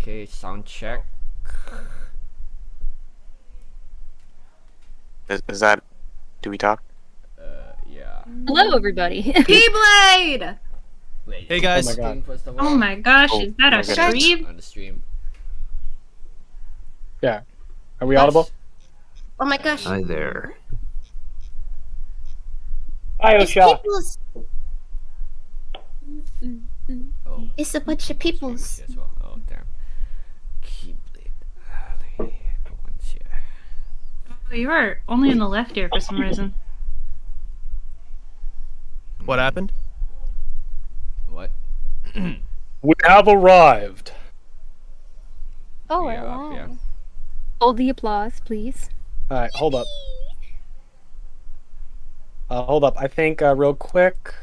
Okay, sound check. Is that? Do we talk? Yeah. Hello, everybody. Keyblade! Wait, Hey, guys. is it working, first of Oh all? my gosh, Oh, is that my a goodness. stream? On the stream. Yeah. Are we What? audible? Oh my gosh. Hi there. Hi, It's Osha. peoples. Oh, It's a bunch of peoples. as well. Oh, damn. Keyblade. Let me go once here. Oh, you are only in the left ear for some reason. What happened? What? We have arrived. Oh, Yeah, wow. yeah. Hold the applause, please. All right, hold up. Hold up. I think real quick.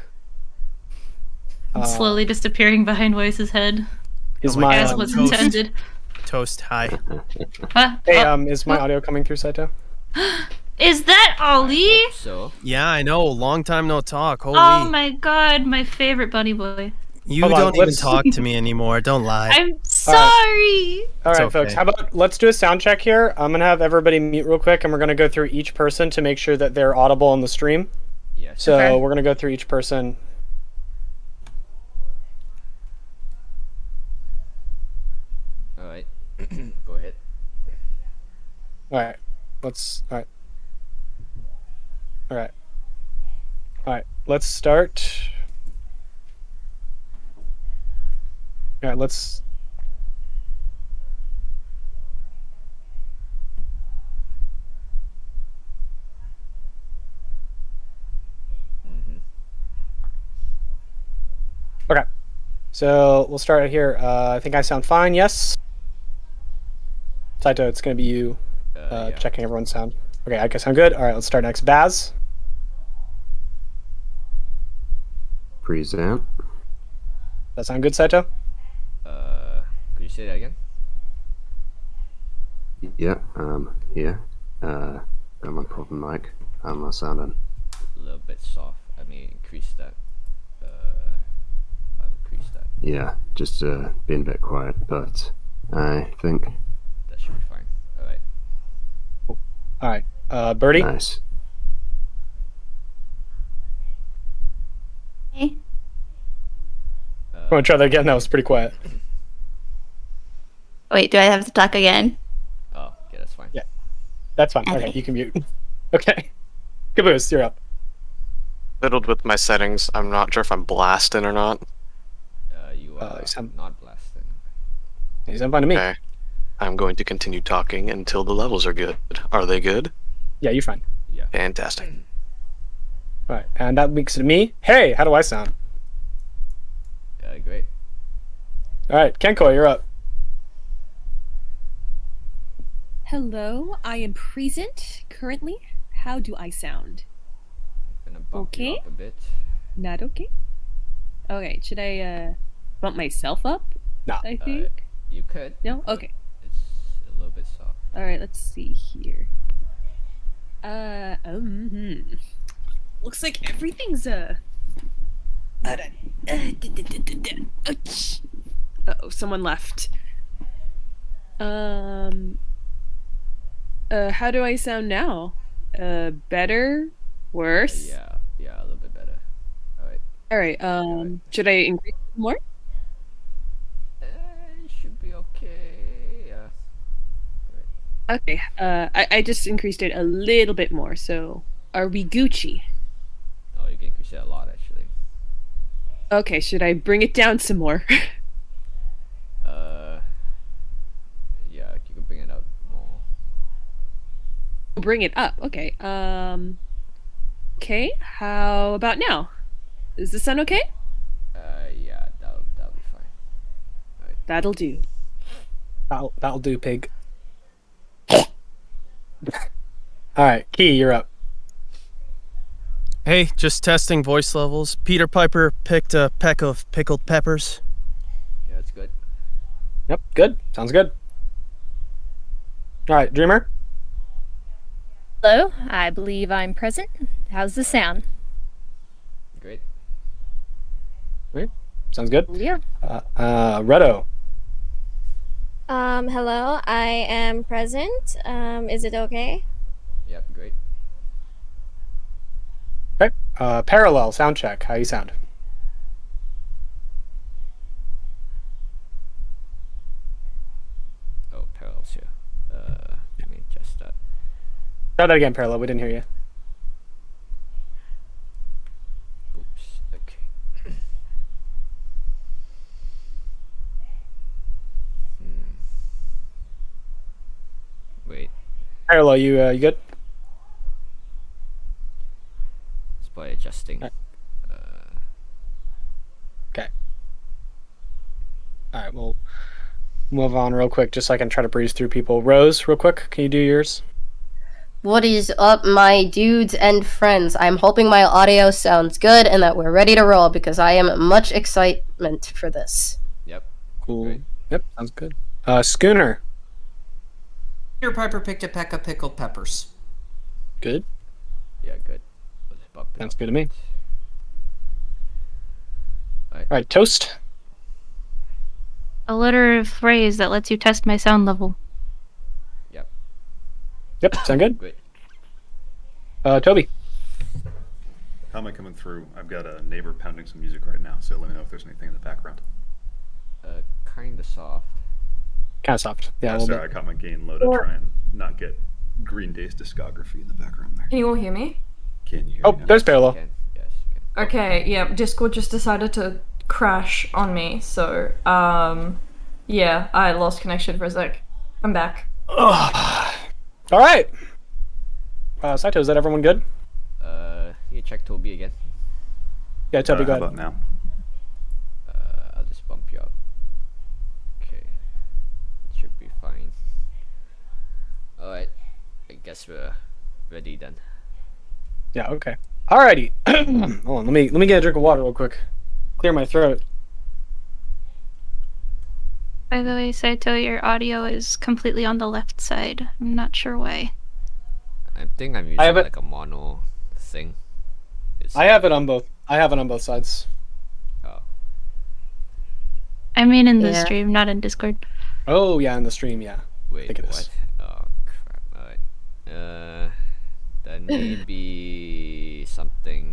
Slowly disappearing behind Weiss's head, Is Oh my my as God. was Toast. intended. Toast, hi. Huh? hey Oh, is my audio coming through, Saito? is that Ali? Hope so. Yeah, I know. Long time no talk. Holy. Oh my god, my favorite bunny boy. You Hold on, don't even let's- talk to me anymore. Don't lie. I'm sorry. All right, It's folks. okay. How about let's do a sound check here. I'm gonna have everybody mute real quick, and we're gonna go through each person to make sure that they're audible on the stream. Yes. So Okay. we're gonna go through each person. Alright. Go ahead. All right. Let's. All right. All right. All right. Let's start. All right. Let's. Mm-hmm. Okay. So we'll start right here. I think I sound fine. Yes. Saito, it's gonna be you Yeah. checking everyone's sound. Okay, I guess I'm good. All right, let's start next. Baz. Present. That sound good, Saito? Could you say that again? Yeah, here. Got my proper mic. How am I sounding? A little bit soft. I mean, increase that. I'll increase that. Yeah, just being a bit quiet, but I think That should be fine. Alright. All right. Birdie. nice. Hey. I'm gonna try that again. That was pretty quiet. Wait, do I have to talk again? Oh, yeah, that's fine. Yeah. That's fine. Okay, Okay. you can mute. Okay. Caboose, you're up. Fiddled with my settings. I'm not sure if I'm blasting or not. You are you sound- not blasting. You sound fine to me. Okay. I'm going to continue talking until the levels are good. Are they good? Yeah, you're fine. Fantastic. All right, and that makes it me. Hey, how do I sound? Great. All right, Kenko, you're up. Hello, I am present currently. How do I sound? Gonna bump you Okay. up a bit. Not okay? Okay, should I bump myself up? No. I think. You could. No? Okay. It's a little bit soft. Alright, let's see here. Looks like everything's uh-oh, someone left. How do I sound now? Better? Worse? Yeah, a little bit better. Alright. Alright, should I increase it more? It should be okay. Yeah. Okay, I just increased it a little bit more, so are we Gucci? Oh, you can increase it a lot, actually. Okay, should I bring it down some more? Yeah, you can bring it up more. Bring it up, okay. Okay, how about now? Does this sound okay? Yeah, that'll be fine. That'll do. That'll do, pig. All right, Key, you're up. Hey, just testing voice levels. Peter Piper picked a peck of pickled peppers. Yeah, it's good. Yep, good. Sounds good. All right, Dreamer. Hello, I believe I'm present. How's the sound? Great. Sounds good. Yeah. Redo. Hello, I am present. Is it okay? Yep, great. Okay. Parallel sound check. How you sound? Oh, parallels here. Let me adjust that. Try that again, Parallel. We didn't hear you. Oops. Okay. Wait. Parallel, you good? It's by adjusting. Okay. All right, we'll move on real quick, just so I can try to breeze through people. Rose, real quick, can you do yours? What is up, my dudes and friends? I'm hoping my audio sounds good and that we're ready to roll because I am much excitement for this. Yep. Cool. Great. Yep, sounds good. Schooner. Peter Piper picked a peck of pickled peppers. Good. Yeah, good. Let's bump it Sounds up. good to me. All All right, Toast. A alliterative phrase that lets you test my sound level. Yep. Yep, sound good. Great. Toby. How am I coming through? I've got a neighbor pounding some music right now, so let me know if there's anything in the background. Kinda soft. Kind of soft. Yeah, a little Sorry, bit. I caught my gain low to try and not get Green Day's discography in the background there. Can you all hear me? Can you hear Oh, me now? there's Parallel. Yes. Okay, yeah, Discord just decided to crash on me, so, yeah, I lost connection for a sec. I'm back. All right. Saito, is that everyone good? You check Toby again. Yeah, Toby, go How ahead. about now? I'll just bump you up. Okay. It should be fine. Alright. I guess we're ready then. Yeah, okay. Alrighty. Hold on, let me get a drink of water real quick. Clear my throat. By the way, Saito, your audio is completely on the left side. I'm not sure why. I think I'm using have it- like a mono thing. I have it on both. I have it on both sides. Oh. I mean in the Yeah. stream, not in Discord. Oh yeah, in the stream, yeah. Wait, think it what? is. Oh crap. Alright. Then maybe something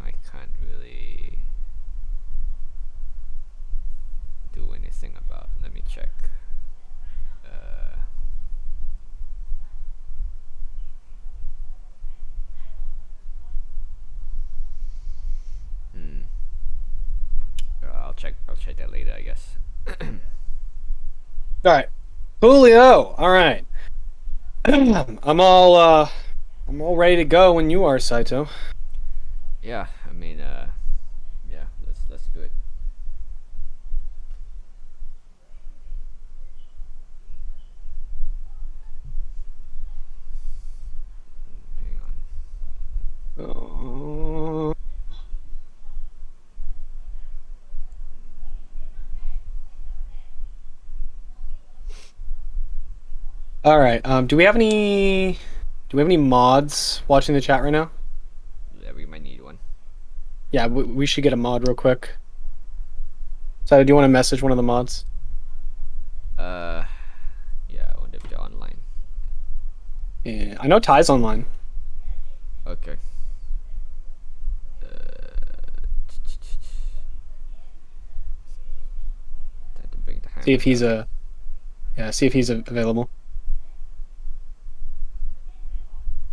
I can't really do anything about. Let me check. I'll check that later, I guess. Alright. Julio, alright. I'm all ready to go when you are, Saito. Yeah, I mean, yeah, let's do it. Hang on. Alright, do we have any mods watching the chat right now? Yeah, we might need one. Yeah, we should get a mod real quick. Saito, do you want to message one of the mods? Yeah, I wonder if they're online. Yeah, I know Ty's online. Okay. Time to bring the See if hammer he's see if he's available.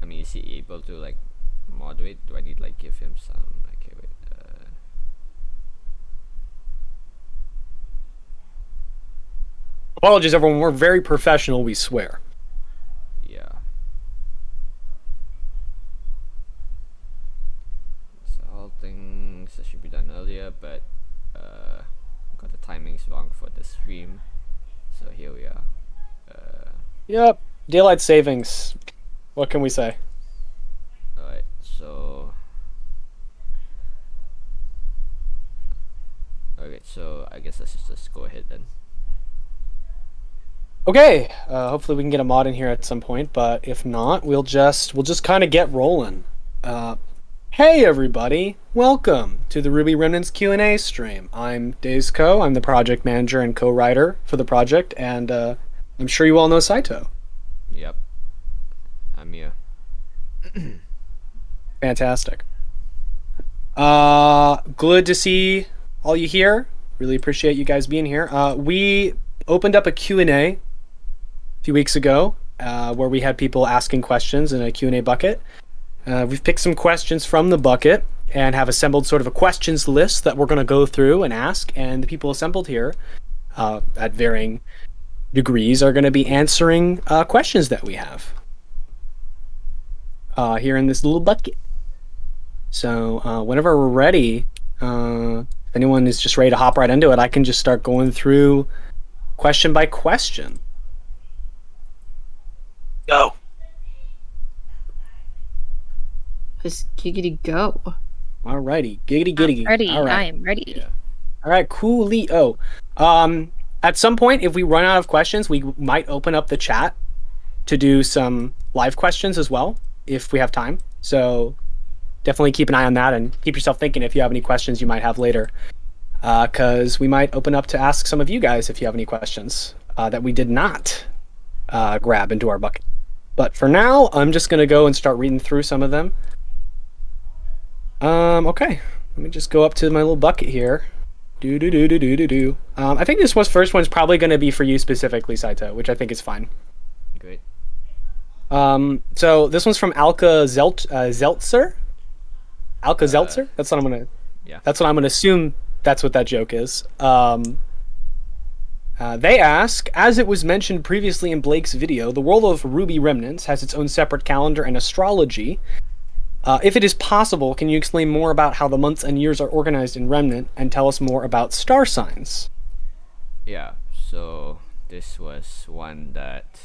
I mean, is he able to like moderate? Do I need like give him some? Okay, wait. Apologies, everyone. We're very professional. We swear. Yeah. So all things that should be done earlier, but got the timings wrong for the stream. So here we are. Yep. Daylight savings. What can we say? Alright, so okay, so I guess let's just go ahead then. Okay. Hopefully we can get a mod in here at some point, but if not, we'll just kind of get rolling. Hey everybody, welcome to the RWBY Remnants QnA stream. I'm Days Co. I'm the project manager and co-writer for the project, and I'm sure you all know Saito. Yep. I'm here. Fantastic. Good to see all you here. Really appreciate you guys being here. We opened up a Q&A a few weeks ago where we had people asking questions in a Q&A bucket. We've picked some questions from the bucket and have assembled sort of a questions list that we're going to go through and ask, and the people assembled here at varying degrees are going to be answering questions that we have here in this little bucket. So whenever we're ready, if anyone is just ready to hop right into it, I can just start going through question by question. Go. Just giggity go. Alrighty, giggity giggity. Ready. All right. I am ready. All right, coolio. At some point, if we run out of questions, we might open up the chat to do some live questions as well, if we have time. So definitely keep an eye on that and keep yourself thinking if you have any questions you might have later. Because we might open up to ask some of you guys if you have any questions that we did not grab into our bucket. But for now, I'm just going to go and start reading through some of them. Okay. Let me just go up to my little bucket here. I think this first one's probably going to be for you specifically, Saito, which I think is fine. Great. So this one's from Alka Zeltzer. Alka Zeltzer. That's what I'm gonna. Yeah. That's what I'm gonna assume. That's what that joke is. They ask, as it was mentioned previously in Blake's video, the world of RWBY Remnants has its own separate calendar and astrology. If it is possible, can you explain more about how the months and years are organized in Remnant and tell us more about star signs? Yeah, so this was one that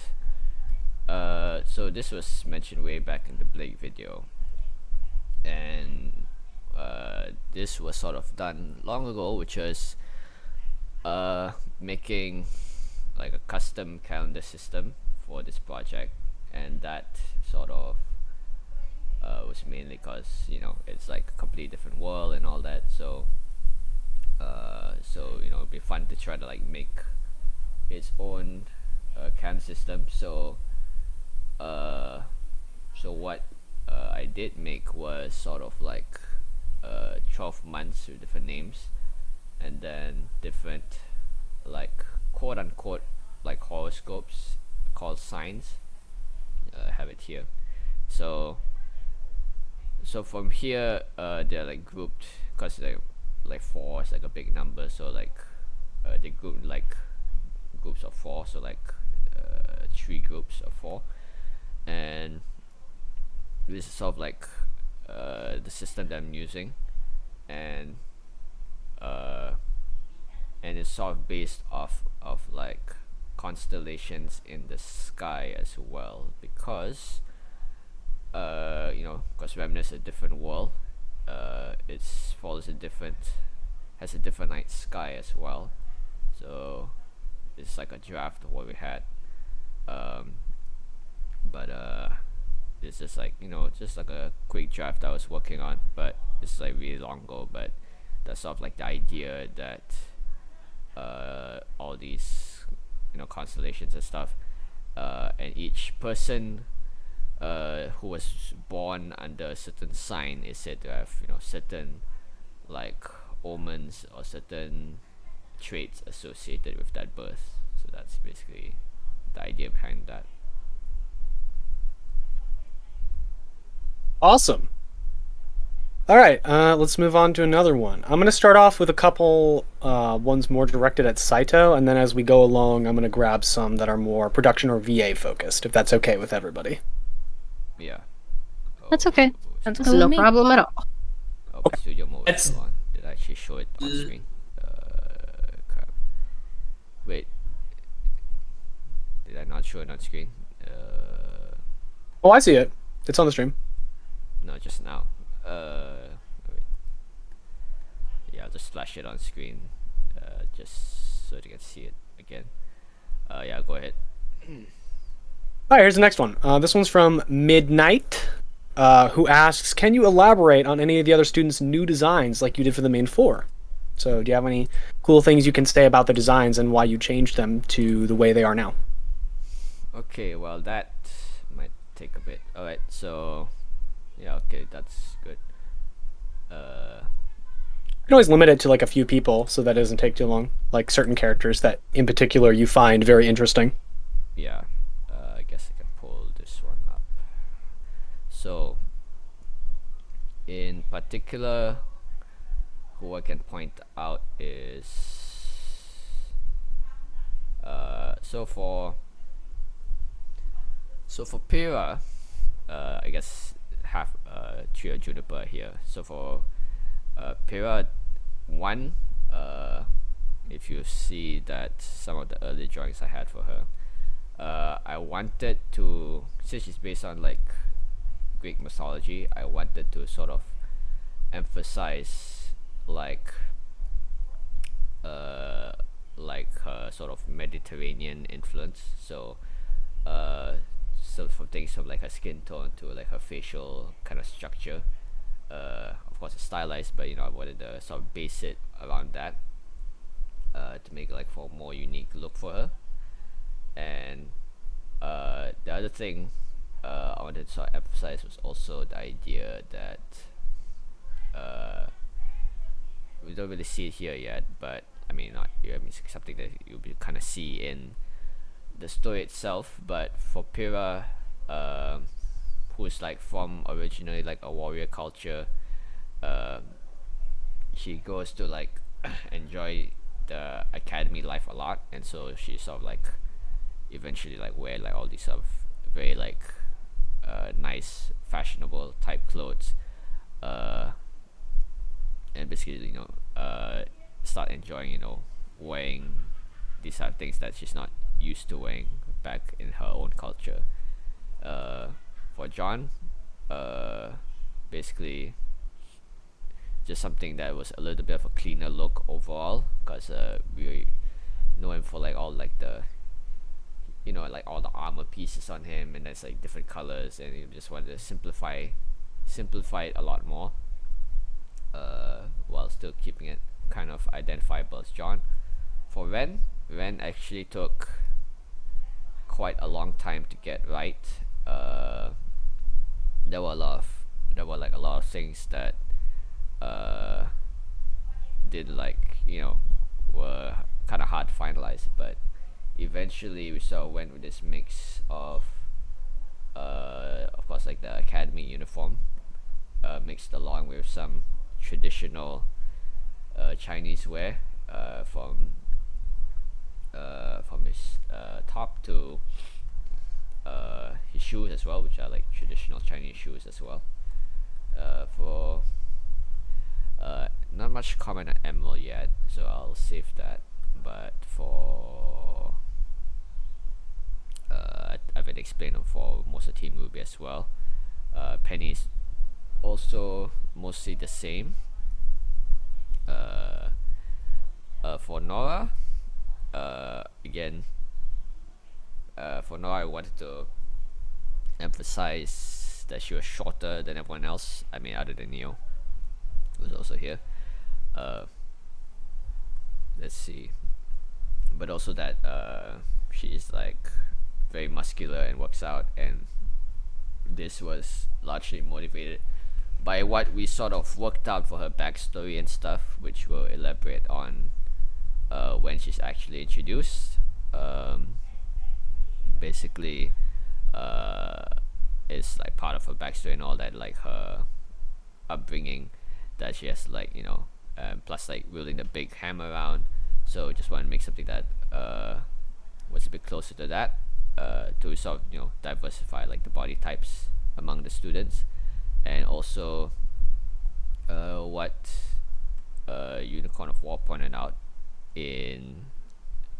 so this was mentioned way back in the Blake video, and this was sort of done long ago, which was making like a custom calendar system for this project, and that sort of was mainly because, you know, it's like a completely different world and all that, so you know, it'd be fun to try to like make its own calendar system. So what I did make was sort of like 12 months with different names, and then different like quote unquote like horoscopes called signs. I have it here. So from here, they're like grouped because they're like 4 is like a big number, so like they group like groups of 4, so like 3 groups of 4, and this is sort of like the system that I'm using, and it's sort of based off of like constellations in the sky as well, because you know, because Remnants is a different world, it follows has a different night sky as well, so it's like a draft of what we had, but it's just like, you know, just like a quick draft I was working on, but it's like really long ago. But that's sort of like the idea that all these, you know, constellations and stuff, and each person who was born under a certain sign is said to have, you know, certain like omens or certain traits associated with that birth. So that's basically the idea behind that. Awesome. All right, let's move on to another one. I'm going to start off with a couple ones more directed at Saito, and then as we go along, I'm going to grab some that are more production or VA focused, if that's okay with everybody. Yeah. That's okay. That's There's no problem at all. Oh, studio mode is still on. Did I actually show it on screen? Crap. Wait. Did I not show it on screen? Oh, I see it. It's on the stream. No, just now. Wait. Yeah, I'll just flash it on screen, just so you can see it again. Yeah, go ahead. Alright, here's the next one. This one's from Midnight who asks, can you elaborate on any of the other students' new designs like you did for the main four? So do you have any cool things you can say about the designs and why you changed them to the way they are now? Okay, well that might take a bit. Alright, so yeah, okay, that's good. You can always limit it to like a few people so that doesn't take too long. Like certain characters that in particular you find very interesting. Yeah, I guess I can pull this one up. So, in particular, who I can point out is so for Pyrrha, I guess have Trio Juniper here. So for Pyrrha 1, if you see that some of the early drawings I had for her, I wanted to, since she's based on like Greek mythology, I wanted to sort of emphasize like her sort of Mediterranean influence. So from things from like her skin tone to like her facial kind of structure. Of course it's stylized, but you know, I wanted to sort of base it around that to make like for a more unique look for her. And the other thing I wanted to sort of emphasize was also the idea that we don't really see it here yet, but I mean not here, I mean it's something that you'll kind of see in the story itself. But for Pyrrha, who's like from originally like a warrior culture, she goes to like enjoy the academy life a lot, and so she sort of like eventually like wear like all these sort of very like nice fashionable type clothes, and basically, you know, start enjoying, you know, wearing these type of things that she's not used to wearing back in her own culture. For John, basically just something that was a little bit of a cleaner look overall, because we know him for like all like the, you know, like all the armor pieces on him, and there's like different colors, and you just wanted to simplify it a lot more, while still keeping it kind of identifiable as John. For Ren actually took quite a long time to get right. There were a lot of things that did like, you know, were kind of hard to finalize, but eventually we sort of went with this mix of course like the academy uniform mixed along with some traditional Chinese wear, from his top to his shoes as well, which are like traditional Chinese shoes as well. For not much comment on Emerald yet, so I'll save that. But for I've been explaining for most of Team RWBY as well. Penny's also mostly the same. For Nora, again, for Nora I wanted to emphasize that she was shorter than everyone else. I mean, other than Neo, who was also here. Let's see, but also that she is like very muscular and works out, and this was largely motivated by what we sort of worked out for her backstory and stuff, which we'll elaborate on when she's actually introduced. Basically, it's like part of her backstory and all that, like her upbringing, that she has like, you know, plus like wielding the big hammer around. So just want to make something that was a bit closer to that, to sort of, you know, diversify like the body types among the students. And also what Unicorn of War pointed out in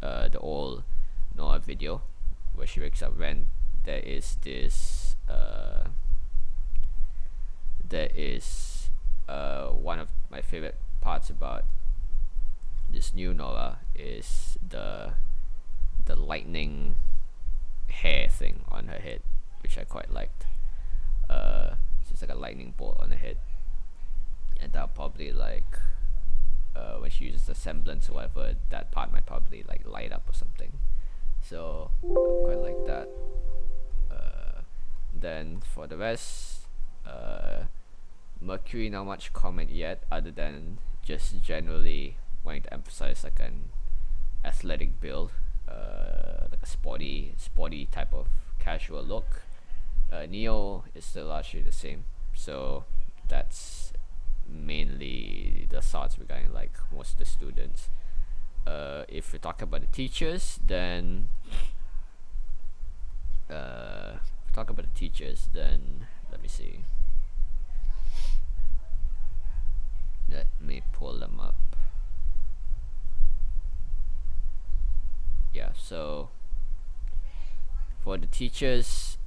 the old Noah video where she wakes up Ren, there is this one of my favorite parts about this new Nora is the lightning hair thing on her head, which I quite liked. just like a lightning bolt on the head, and that'll probably like when she uses the semblance or whatever, that part might probably like light up or something. So I quite like that. Then for the rest, Mercury, not much comment yet, other than just generally wanting to emphasize like an athletic build, like a sporty type of casual look. Neo is still largely the same, so that's mainly the thoughts regarding like most of the students. If we talk about the teachers, then let me see. Let me pull them up. Yeah, so for the teachers,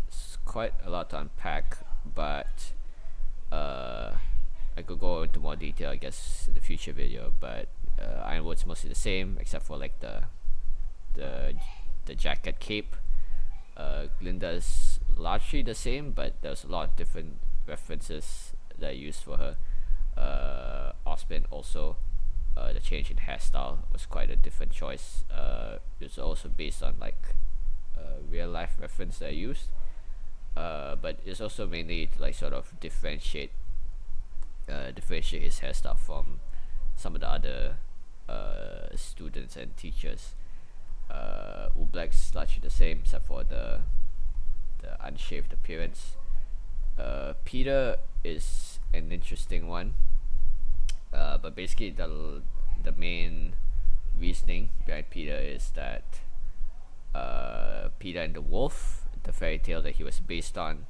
it's quite a lot to unpack, but I could go into more detail, I guess, in the future video. But Ironwood's mostly the same, except for like the jacket cape. Glinda's largely the same, but there's a lot of different references that I used for her. Osmond also, the change in hairstyle was quite a different choice. It's also based on like real life reference that I used, but it's also mainly to like sort of differentiate his hairstyle from some of the other students and teachers. Ublack's largely the same except for the unshaved appearance. Peter is an interesting one, but basically the main reasoning behind Peter is that Peter and the Wolf, the fairy tale that he was based on,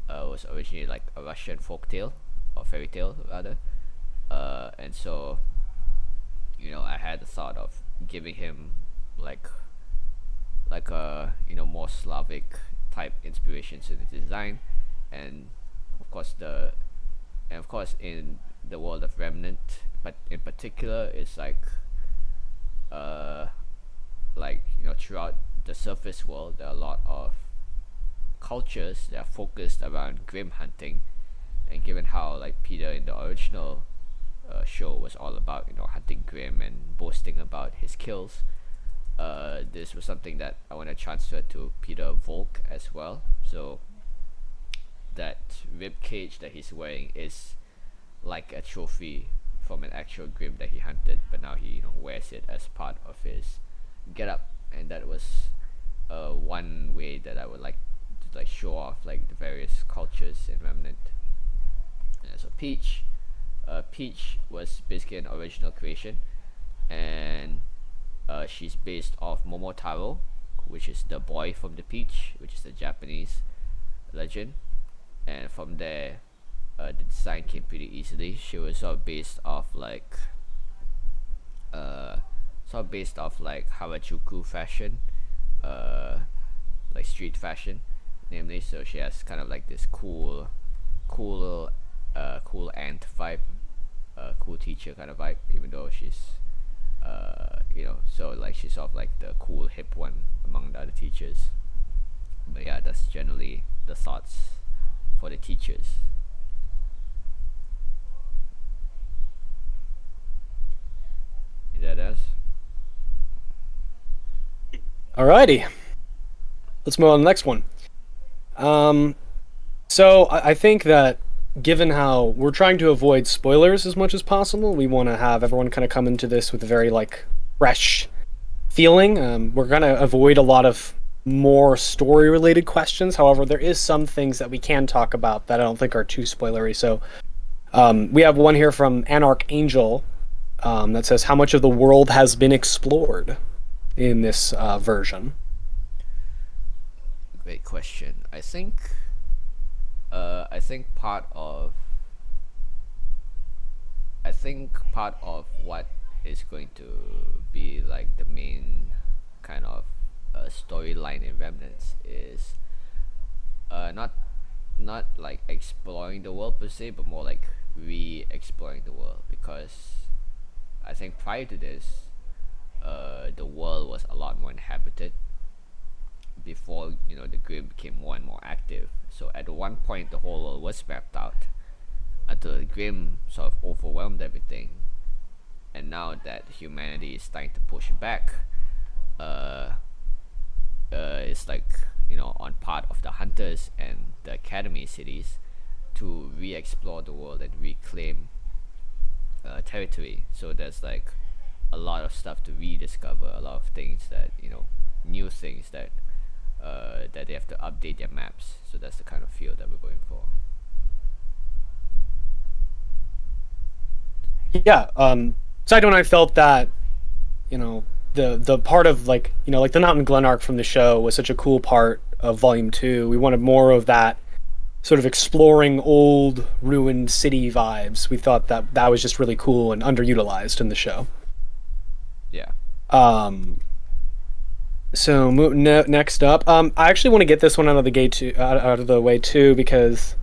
was originally like a Russian folk tale, or fairy tale rather, and so I had the thought of giving him like a more Slavic type inspirations in the design, and of course in the world of Remnant, but in particular it's like throughout the surface world there are a lot of cultures that are focused around grim hunting, and given how like Peter in the original show was all about hunting grim and boasting about his kills, this was something that I want to transfer to Peter Volk as well. So that rib cage that he's wearing is like a trophy from an actual grim that he hunted, but now he wears it as part of his getup, and that was one way that I would like to like show off like the various cultures in Remnant. So Peach was basically an original creation, and she's based off Momotaro, which is the boy from the Peach, which is the Japanese legend, and from there the design came pretty easily. She was sort of based off like Harajuku fashion, like street fashion namely, so she has kind of like this cool aunt vibe, cool teacher kind of vibe, even though she's so like she's sort of like the cool hip one among the other teachers. But yeah, that's generally the thoughts for the teachers. That is. Alrighty, let's move on to the next one. So I think that given how we're trying to avoid spoilers as much as possible, we want to have everyone kind of come into this with a very like fresh feeling. We're gonna avoid a lot of more story related questions. However, there is some things that we can talk about that I don't think are too spoilery. So we have one here from Anarch Angel that says, how much of the world has been explored in this version? Great question. I think part of what is going to be like the main kind of storyline in Remnants is not like exploring the world per se, but more like re-exploring the world, because I think prior to this the world was a lot more inhabited before the Grimm became more and more active. So at one point the whole world was wiped out until the Grimm sort of overwhelmed everything. And now that humanity is starting to push back, it's like on part of the hunters and the academy cities to re-explore the world and reclaim territory. So there's like a lot of stuff to rediscover, a lot of things that new things that that they have to update their maps. So that's the kind of feel that we're going for. Yeah, Saito and I felt that the part of like the Mountain Glen arc from the show was such a cool part of Volume 2. We wanted more of that sort of exploring old ruined city vibes. We thought that was just really cool and underutilized in the show. Yeah. So next up, I actually want to get this one out of the way too, because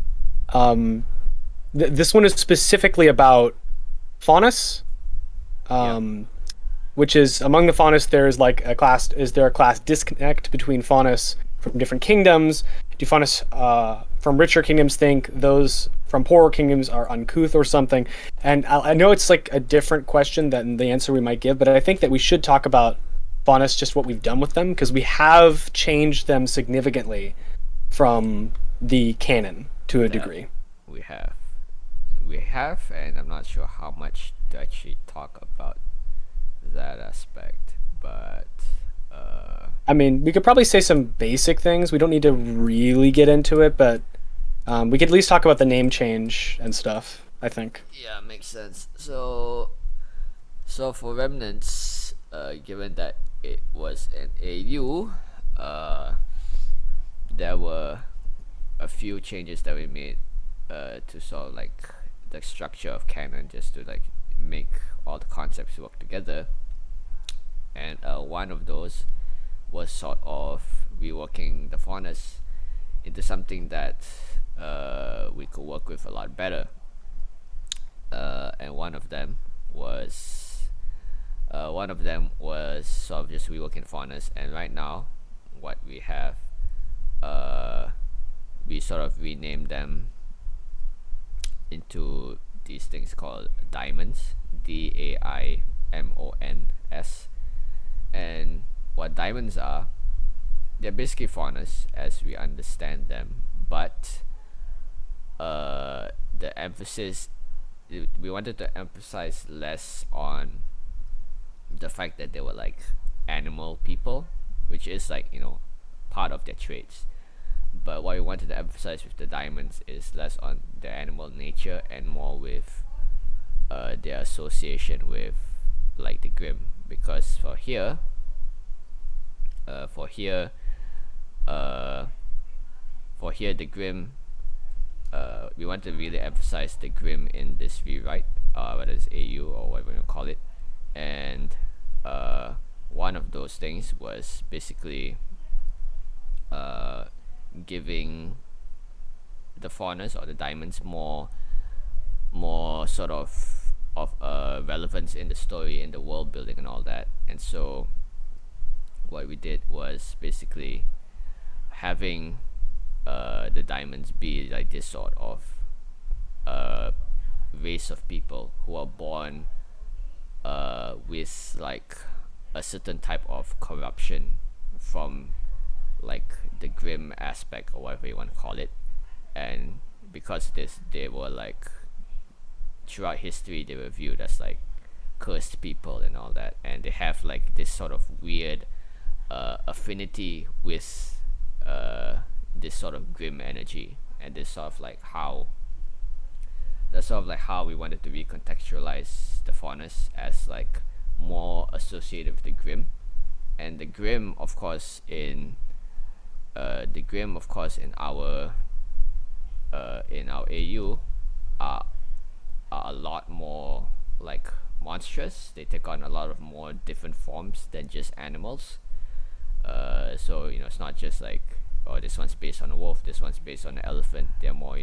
this one is specifically about Faunus, which is among the Faunus. There's like a class. Is there a class disconnect between Faunus from different kingdoms? Do Faunus from richer kingdoms think those from poorer kingdoms are uncouth or something? And I know it's like a different question than the answer we might give, but I think that we should talk about Faunus, just what we've done with them, because we have changed them significantly from the canon to a degree. We have, and I'm not sure how much to actually talk about that aspect, but I mean, we could probably say some basic things. We don't need to really get into it, but we could at least talk about the name change and stuff, I think. Yeah, makes sense. So for Remnants, given that it was an AU, there were a few changes that we made to sort of like the structure of canon, just to like make all the concepts work together. And one of those was sort of reworking the Faunus into something that we could work with a lot better. And one of them was sort of just reworking Faunus. And right now, what we have, we sort of renamed them into these things called diamonds, DAIMONS. And what diamonds are, they're basically Faunus as we understand them, but the emphasis, we wanted to emphasize less on the fact that they were like animal people, which is like part of their traits. But what we wanted to emphasize with the diamonds is less on their animal nature and more with their association with like the Grimm. Because for here the Grimm, we want to really emphasize the Grimm in this rewrite, whether it's AU or whatever you call it. And one of those things was basically giving the Faunus or the diamonds more sort of relevance in the story, in the world building and all that. And so what we did was basically having the diamonds be like this sort of race of people who are born with like a certain type of corruption from like the Grimm aspect or whatever you want to call it. And because they were like, throughout history they were viewed as like cursed people and all that, and they have like this sort of weird affinity with this sort of Grimm energy, and this sort of like how we wanted to recontextualize the Faunus as like more associated with the Grimm. And the Grimm of course in our AU are a lot more like monstrous. They take on a lot of more different forms than just animals. So it's not just like, oh, this one's based on a wolf, this one's based on an elephant. They're more,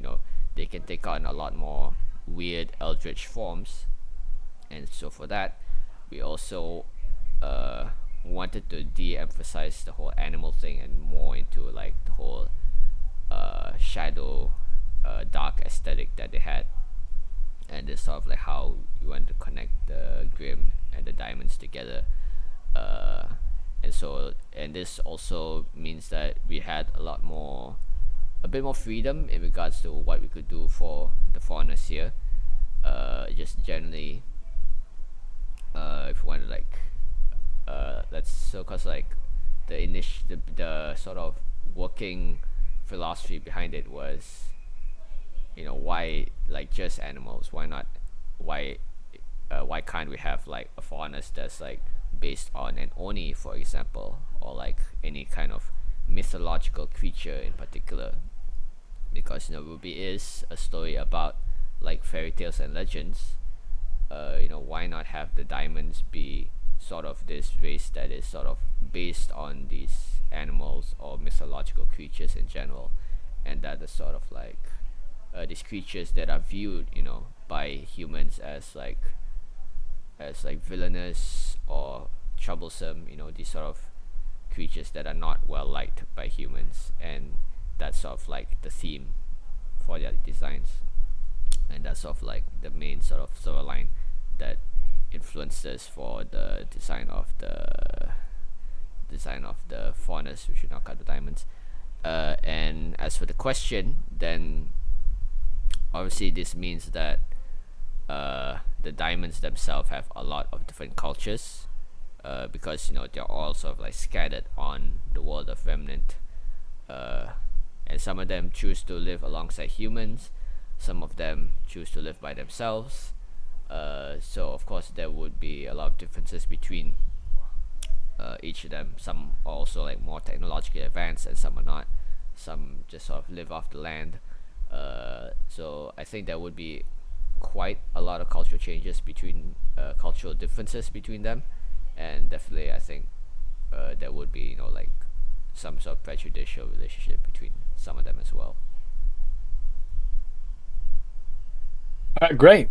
they can take on a lot more weird eldritch forms. And so for that, we also wanted to de-emphasize the whole animal thing and more into like the whole shadow, dark aesthetic that they had, and it's sort of like how you want to connect the Grim and the diamonds together. And this also means that we had a bit more freedom in regards to what we could do for the faunus here. Just generally, if you want to like, cause like the sort of working philosophy behind it was, why like just animals? Why can't we have like a faunus that's like based on an oni, for example, or like any kind of mythological creature in particular? Because RWBY is a story about like fairy tales and legends. Why not have the diamonds be sort of this race that is sort of based on these animals or mythological creatures in general, and that is sort of like these creatures that are viewed, by humans as like villainous or troublesome. These sort of creatures that are not well liked by humans, and that's sort of like the theme for their designs, and that's sort of like the main sort of storyline that influences for the design of the faunus, which should not cut the diamonds. And as for the question, then obviously this means that the diamonds themselves have a lot of different cultures, because they're all sort of like scattered on the world of Remnant, and some of them choose to live alongside humans, some of them choose to live by themselves. So of course there would be a lot of differences between each of them. Some are also like more technologically advanced, and some are not. Some just sort of live off the land. So I think there would be quite a lot of cultural changes between cultural differences between them, and definitely I think there would be like some sort of prejudicial relationship between some of them as well. All right, great.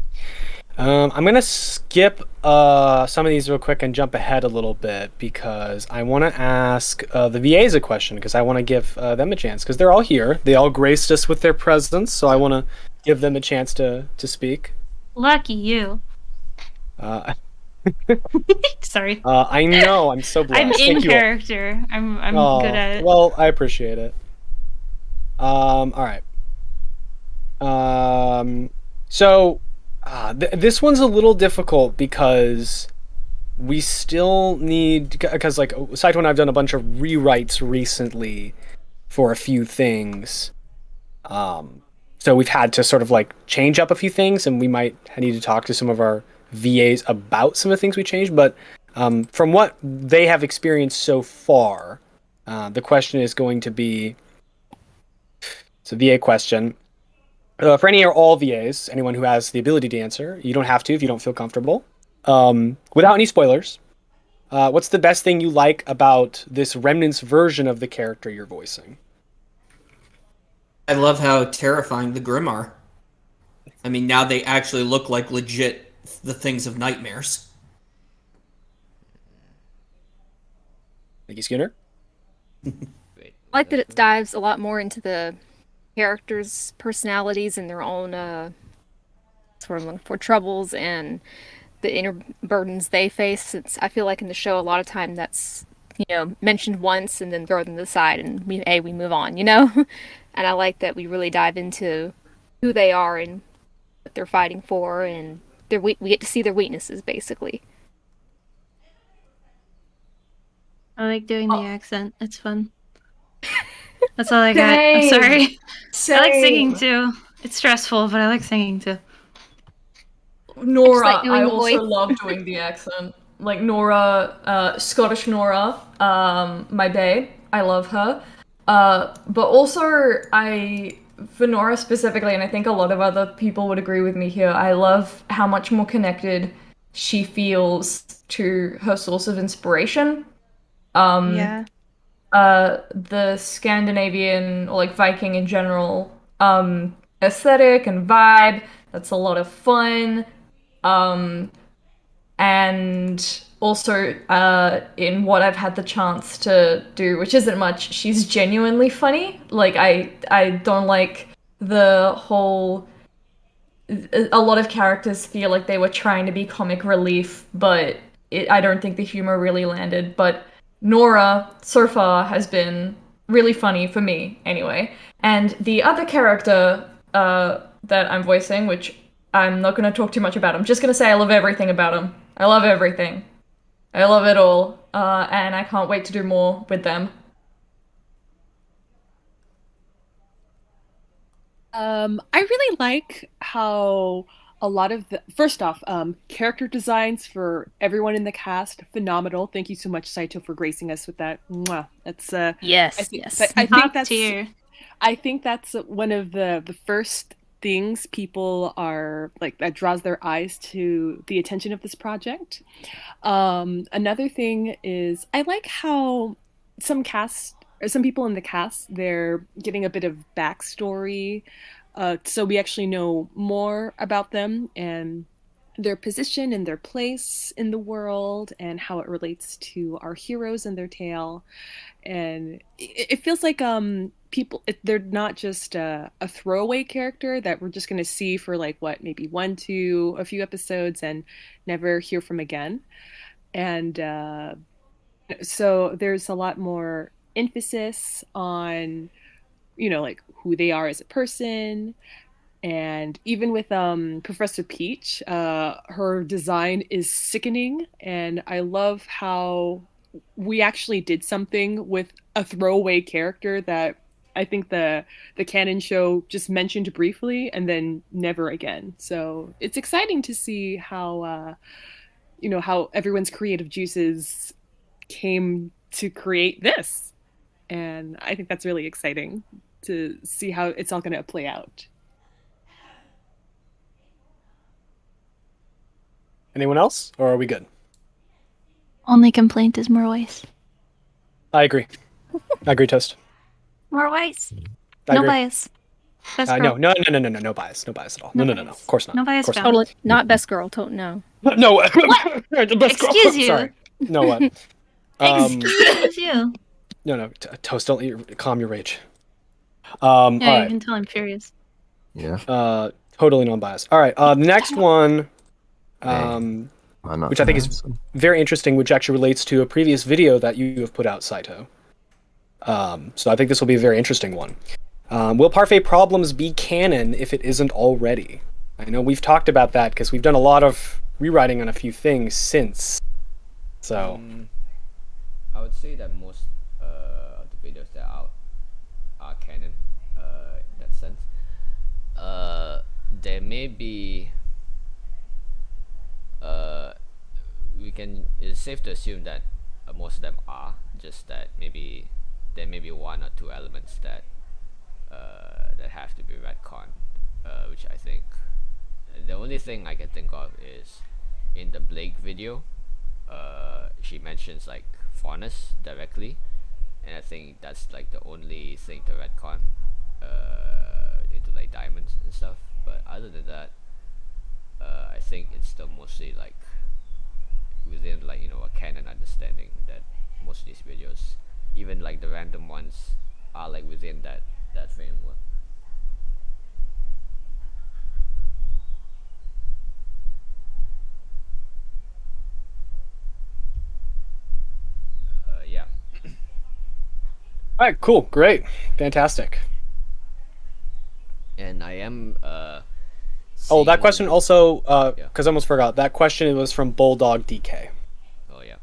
I'm gonna skip some of these real quick and jump ahead a little bit, because I want to ask the VAs a question, because I want to give them a chance, because they're all here. They all graced us with their presence, so I want to give them a chance to speak. Lucky you. Sorry. I know. I'm so blessed. I'm in Thank you all. character. I'm good at it. Well, I appreciate it. All right. So this one's a little difficult, because we still need, because like Saito and I've done a bunch of rewrites recently for a few things. So we've had to sort of like change up a few things, and we might need to talk to some of our VAs about some of the things we changed. But from what they have experienced so far, the question is going to be, it's a VA question. For any or all VAs, anyone who has the ability to answer, you don't have to if you don't feel comfortable. Without any spoilers, what's the best thing you like about this Remnants version of the character you're voicing? I love how terrifying the Grim are. I mean, now they actually look like legit the things of nightmares. Thank you, Skinner. I like that it dives a lot more into the characters' personalities and their own sort of for troubles and the inner burdens they face. Since I feel like in the show a lot of time that's mentioned once and then throw them to the side and we move on, And I like that we really dive into who they are and what they're fighting for, and we get to see their weaknesses basically. I like doing the accent. It's fun. That's all I got. I'm sorry. Same. I like singing too. It's stressful, but I like singing too. Nora, like doing I the also voice. love doing the accent. Like Nora, Scottish Nora, my bae. I love her. But also for Nora specifically, and I think a lot of other people would agree with me here, I love how much more connected she feels to her source of inspiration. Yeah. The Scandinavian, or like Viking in general, aesthetic and vibe, that's a lot of fun. And also in what I've had the chance to do, which isn't much, she's genuinely funny. Like I don't like the whole. A lot of characters feel like they were trying to be comic relief, but I don't think the humor really landed. But Nora, so far, has been really funny for me, anyway. And the other character that I'm voicing, which I'm not going to talk too much about, I'm just going to say I love everything about him. I love everything. I love it all. And I can't wait to do more with them. I really like how a lot of the first off, character designs for everyone in the cast, phenomenal. Thank you so much, Saito, for gracing us with that. Mwah. That's Yes, I think that's one of the first things people are like that draws their eyes to the attention of this project. Another thing is I like how some people in the cast, they're getting a bit of backstory, so we actually know more about them and their position and their place in the world and how it relates to our heroes and their tale. And it feels like they're not just a throwaway character that we're just going to see for like maybe a few episodes and never hear from again. And so there's a lot more emphasis on like who they are as a person. And even with Professor Peach, her design is sickening, and I love how we actually did something with a throwaway character that I think the canon show just mentioned briefly and then never again. So it's exciting to see how how everyone's creative juices came to create this. And I think that's really exciting to see how it's all going to play out. Anyone else, or are we good? Only complaint is more voice. I agree. Toast. More voice. I No agree. bias. Best No girl. no bias. No bias at all. No. Of course not. No bias Of course found. Totally not best girl. No. No. The best girl. Excuse you. Sorry. No what? Excuse you. No. Toast. Don't calm your rage. Yeah, all you right. can tell I'm furious. Yeah. Totally non-biased. All right. The next one, I'm not which I think is biased. very interesting, which actually relates to a previous video that you have put out, Saito. So I think this will be a very interesting one. Will Parfait Problems be canon if it isn't already? I know we've talked about that because we've done a lot of rewriting on a few things since. So I would say that most of the videos that are out are canon in that sense. There may be it's safe to assume that most of them are, just that maybe there may be one or two elements that that have to be retconned, which I think the only thing I can think of is in the Blake video, she mentions like faunus directly, and I think that's like the only thing to retcon into like diamonds and stuff. But other than that, I think it's still mostly like within like a canon understanding that most of these videos, even like the random ones, are like within that framework. Yeah. all right, cool, great, fantastic. And I am Oh, that seeing- question also, Yeah. because I almost forgot, that question was from Bulldog DK. Oh yeah.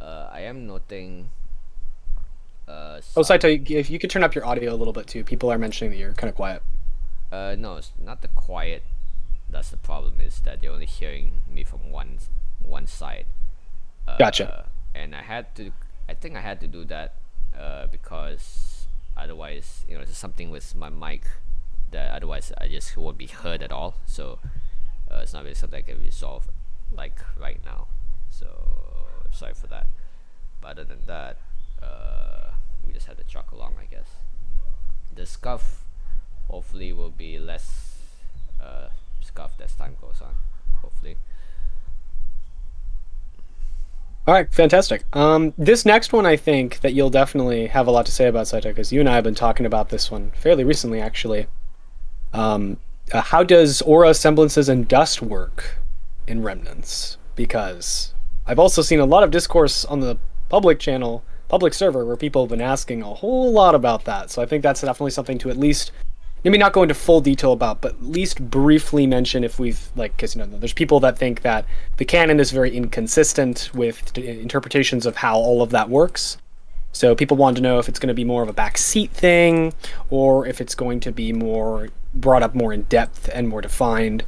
I am noting. Oh, Saito, if you could turn up your audio a little bit too. People are mentioning that you're kind of quiet. No, it's not the quiet. That's the problem. Is that they're only hearing me from one side. Gotcha. And I think I had to do that because otherwise, there's something with my mic that otherwise I just won't be heard at all. So it's not really something I can resolve like right now. So sorry for that. But other than that, we just had to chuck along, I guess. The scuff hopefully will be less scuffed as time goes on. Hopefully. All right, fantastic. This next one, I think that you'll definitely have a lot to say about, Saito, because you and I have been talking about this one fairly recently, actually. How does aura, semblances, and dust work in Remnants? Because I've also seen a lot of discourse on the public channel, public server, where people have been asking a whole lot about that. So I think that's definitely something to at least maybe not go into full detail about, but at least briefly mention if we've, like, because, you know, there's people that think that the canon is very inconsistent with interpretations of how all of that works. So people want to know if it's going to be more of a backseat thing, or if it's going to be more brought up more in depth and more defined.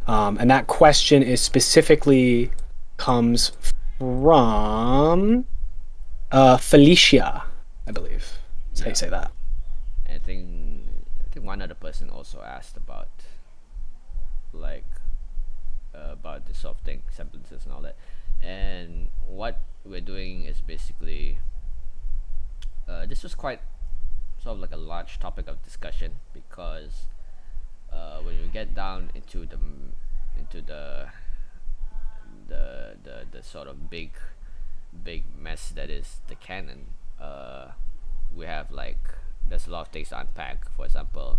And that question is specifically comes from Felicia, I believe. That's how you say that. I think one other person also asked about like about the sort of thing, semblances and all that. And what we're doing is basically this was quite sort of like a large topic of discussion, because when we get down into the sort of big mess that is the canon, we have like there's a lot of things to unpack. For example,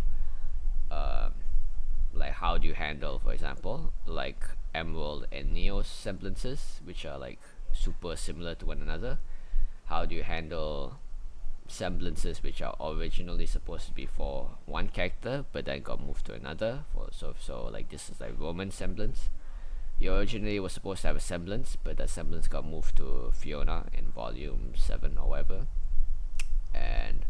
like how do you handle, for example, like Emerald and Neo semblances, which are like super similar to one another? How do you handle semblances which are originally supposed to be for one character but then got moved to another? So like this is like Roman semblance. You originally was supposed to have a semblance, but that semblance got moved to Fiona in volume 7 or whatever. And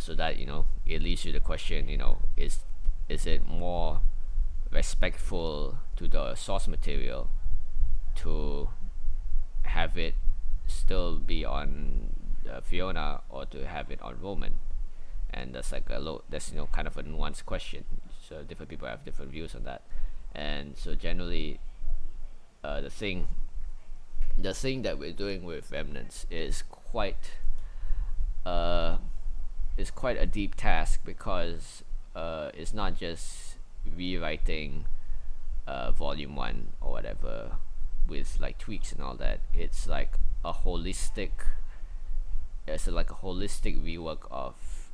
so that, you know, it leads to the question, you know, is it more respectful to the source material to have it still be on Fiona, or to have it on Roman? And that's like that's, you know, kind of a nuanced question. So different people have different views on that. And so generally, the thing that we're doing with Remnants is quite a deep task, because it's not just rewriting volume 1 or whatever with like tweaks and all that. It's like a holistic rework of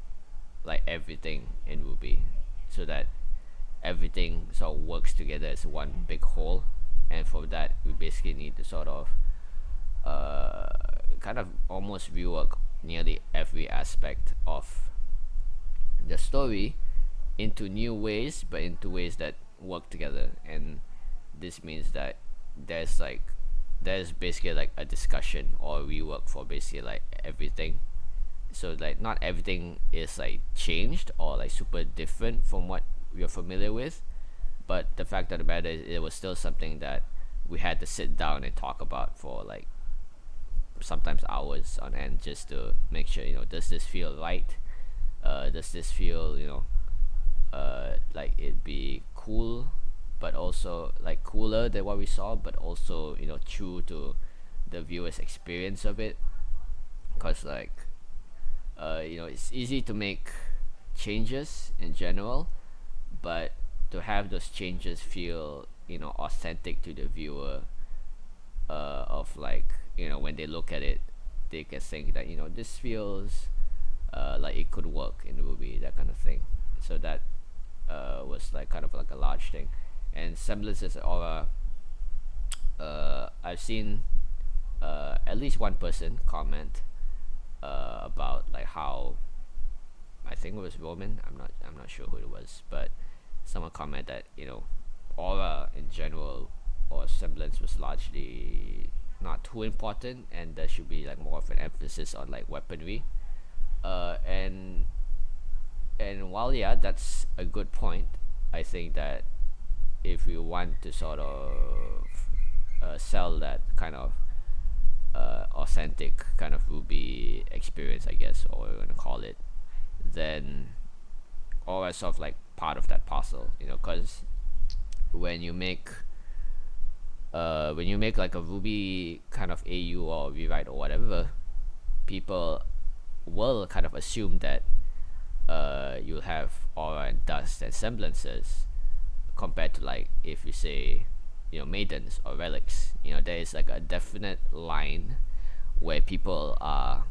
like everything in RWBY, so that everything sort of works together as one big whole. And for that, we basically need to sort of kind of almost rework nearly every aspect of the story into new ways, but into ways that work together. And this means that there's basically like a discussion or rework for basically like everything. So like not everything is like changed or like super different from what we're familiar with, but the fact of the matter is it was still something that we had to sit down and talk about for like sometimes hours on end, just to make sure, you know, does this feel right? Does this feel, you know, like it'd be cool, but also like cooler than what we saw, but also, you know, true to the viewer's experience of it? Because like you know, it's easy to make changes in general, but to have those changes feel, you know, authentic to the viewer, of like, you know, when they look at it, they can think that, you know, this feels like it could work in the movie, that kind of thing. So that was like kind of like a large thing. And semblances are I've seen at least one person comment about like how, I think it was Roman, I'm not sure who it was, but someone commented that, you know, aura in general or semblance was largely not too important, and there should be like more of an emphasis on like weaponry. And while yeah, that's a good point, I think that if we want to sort of sell that kind of authentic kind of RWBY experience, I guess, or we're gonna call it, then aura is sort of like part of that puzzle, you know, because when you make like a RWBY kind of AU or rewrite or whatever, people will kind of assume that you'll have aura and dust and semblances, compared to like if you say maidens or relics. There is like a definite line where people are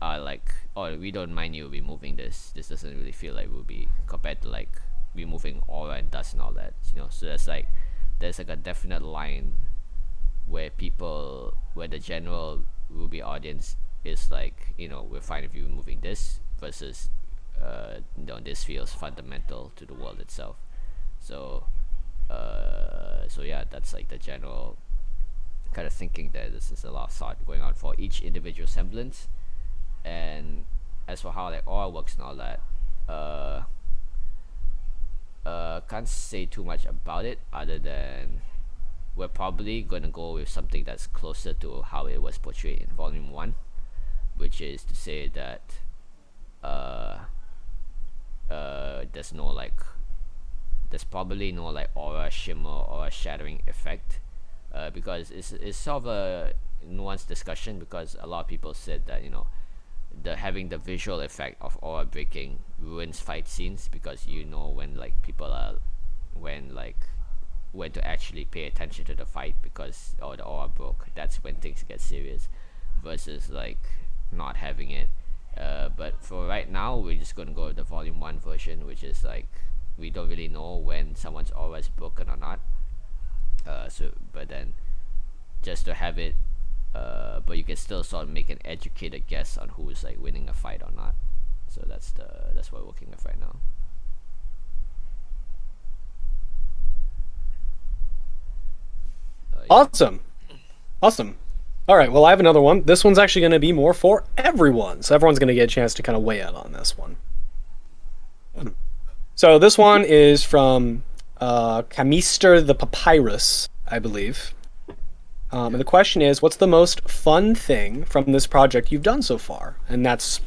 like, oh, we don't mind you removing this. This doesn't really feel like RWBY, compared to like removing aura and dust and all that. So there's like a definite line where the general RWBY audience is like, we're fine if you removing this, versus this feels fundamental to the world itself. So yeah, that's like the general kind of thinking there. This is a lot of thought going on for each individual semblance. And as for how like aura works and all that, can't say too much about it, other than we're probably gonna go with something that's closer to how it was portrayed in Volume 1, which is to say that there's probably no like aura shimmer or a shattering effect, because it's sort of a nuanced discussion, because a lot of people said that having the visual effect of aura breaking ruins fight scenes, because when like people are when to actually pay attention to the fight, because the aura broke, that's when things get serious, versus like not having it. But for right now, we're just gonna go with the Volume 1 version, which is like we don't really know when someone's aura is broken or not. But then just to have it, but you can still sort of make an educated guess on who is like winning a fight or not. So that's what we're working with right now. Awesome. All right, well, I have another one. This one's actually going to be more for everyone, so everyone's going to get a chance to kind of weigh in on this one. So this one is from Camister the Papyrus, I believe. And the question is, what's the most fun thing from this project you've done so far? And that's,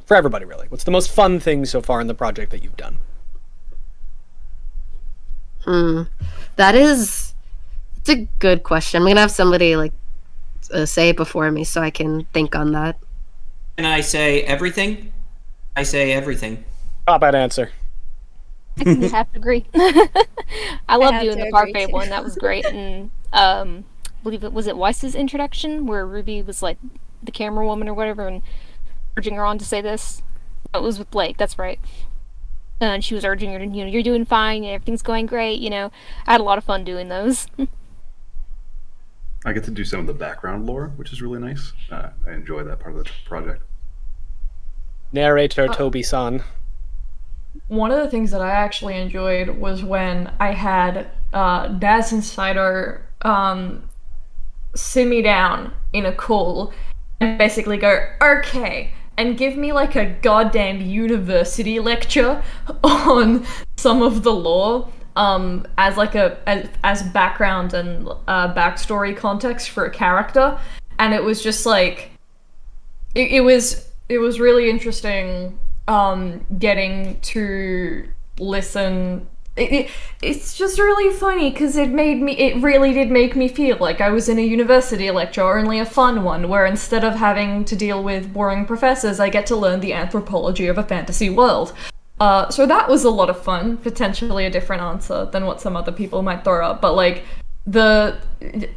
for everybody, really. What's the most fun thing so far in the project that you've done? It's a good question. I'm going to have somebody, say it before me so I can think on that. Can I say everything? I say everything. Not bad answer. I can have to agree. I love doing the parfait one. That was great. And I believe it was Weiss's introduction where RWBY was like the camera woman or whatever and urging her on to say this. It was with Blake. That's right. And she was urging her to, you're doing fine. Everything's going great. I had a lot of fun doing those. I get to do some of the background lore, which is really nice. I enjoy that part of the project. Narrator Toby-san. One of the things that I actually enjoyed was when I had Daz Insider sit me down in a call and basically go, okay, and give me like a goddamn university lecture on some of the lore. As like as background and backstory context for a character, and it was just like it was really interesting getting to listen. It's just really funny because it really did make me feel like I was in a university lecture, only a fun one, where instead of having to deal with boring professors, I get to learn the anthropology of a fantasy world. So that was a lot of fun, potentially a different answer than what some other people might throw up. But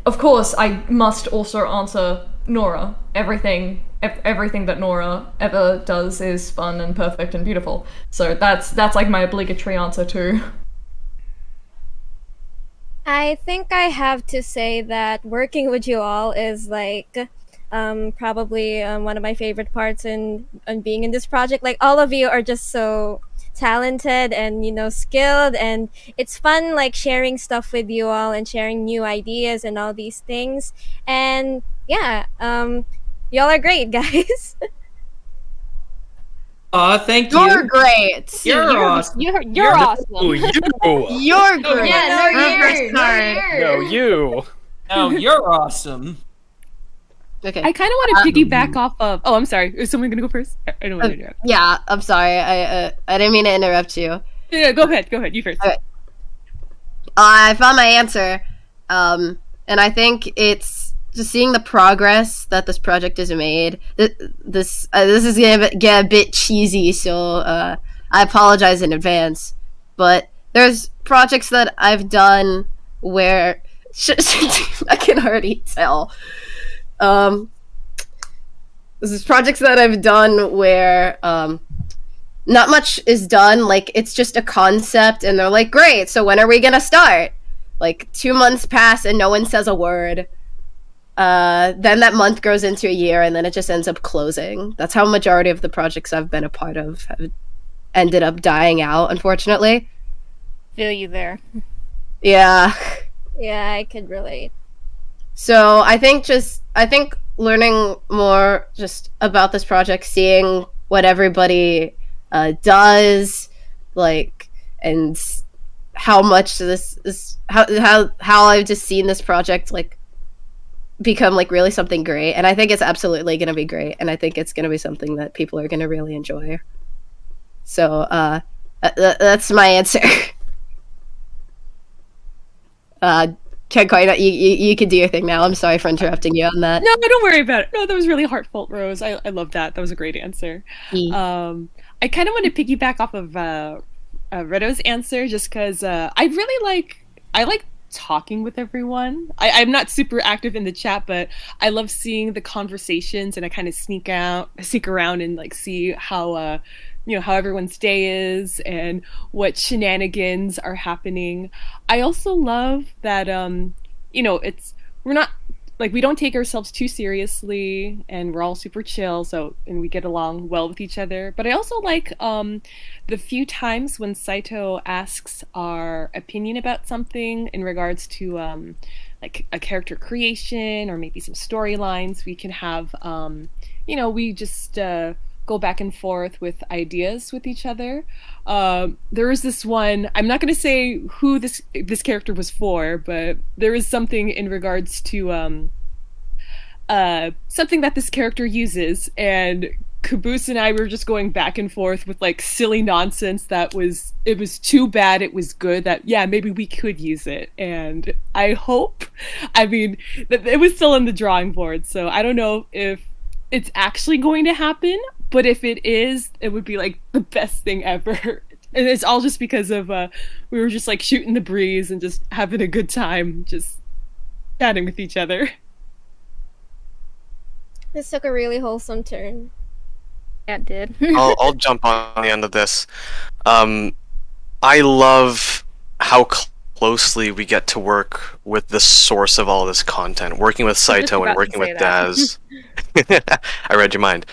of course, I must also answer Nora. Everything that Nora ever does is fun and perfect and beautiful. So that's like my obligatory answer too. I think I have to say that working with you all is like probably one of my favorite parts in being in this project. Like all of you are just so talented and skilled, and it's fun like sharing stuff with you all and sharing new ideas and all these things. And yeah, y'all are great, guys. Thank you. You're great. You're awesome. You're awesome. Ooh, you. You're great. No, you. No, you're awesome. Okay. I kind of want to piggyback off of. Oh, I'm sorry. Is someone gonna go first? I don't want to interrupt. Yeah, I'm sorry. I didn't mean to interrupt you. Yeah, go ahead. You first. Okay. I found my answer, and I think it's just seeing the progress that this project has made. This is gonna get a bit cheesy, so I apologize in advance. But there's projects that I've done where I can already tell. This is projects that I've done where not much is done. Like, it's just a concept, and they're like, "Great, so when are we gonna start?" Like, 2 months pass and no one says a word. Then that month grows into a year, and then it just ends up closing. That's how majority of the projects I've been a part of have ended up dying out, unfortunately. Feel you there. Yeah. Yeah, I could relate. So I think learning more just about this project, seeing what everybody does, like, and how much this is how I've just seen this project like become like really something great, and I think it's absolutely going to be great, and I think it's going to be something that people are going to really enjoy. So that's my answer. Ken Coin, you can do your thing now. I'm sorry for interrupting you on that. No, don't worry about it. No, that was really heartfult, Rose. I love that. That was a great answer. I kind of want to piggyback off of Redo's answer, just because I like talking with everyone. I'm not super active in the chat, but I love seeing the conversations, and I kind of sneak around and like see how how everyone's day is and what shenanigans are happening. I also love that we don't take ourselves too seriously, and we're all super chill, and we get along well with each other. But I also like the few times when Saito asks our opinion about something in regards to like a character creation or maybe some storylines. We can have we just go back and forth with ideas with each other. There was this one, I'm not going to say who this character was for, but there is something in regards to something that this character uses, and Caboose and I were just going back and forth with like silly nonsense it was too bad it was good, that maybe we could use it. And it was still in the drawing board, so I don't know if it's actually going to happen, but if it is, it would be like the best thing ever. And it's all just because of we were just like shooting the breeze and just having a good time, just chatting with each other. This took a really wholesome turn. Yeah, it did. I'll jump on the end of this. I love how closely we get to work with the source of all this content. Working with Saito and working with Daz. I read your mind.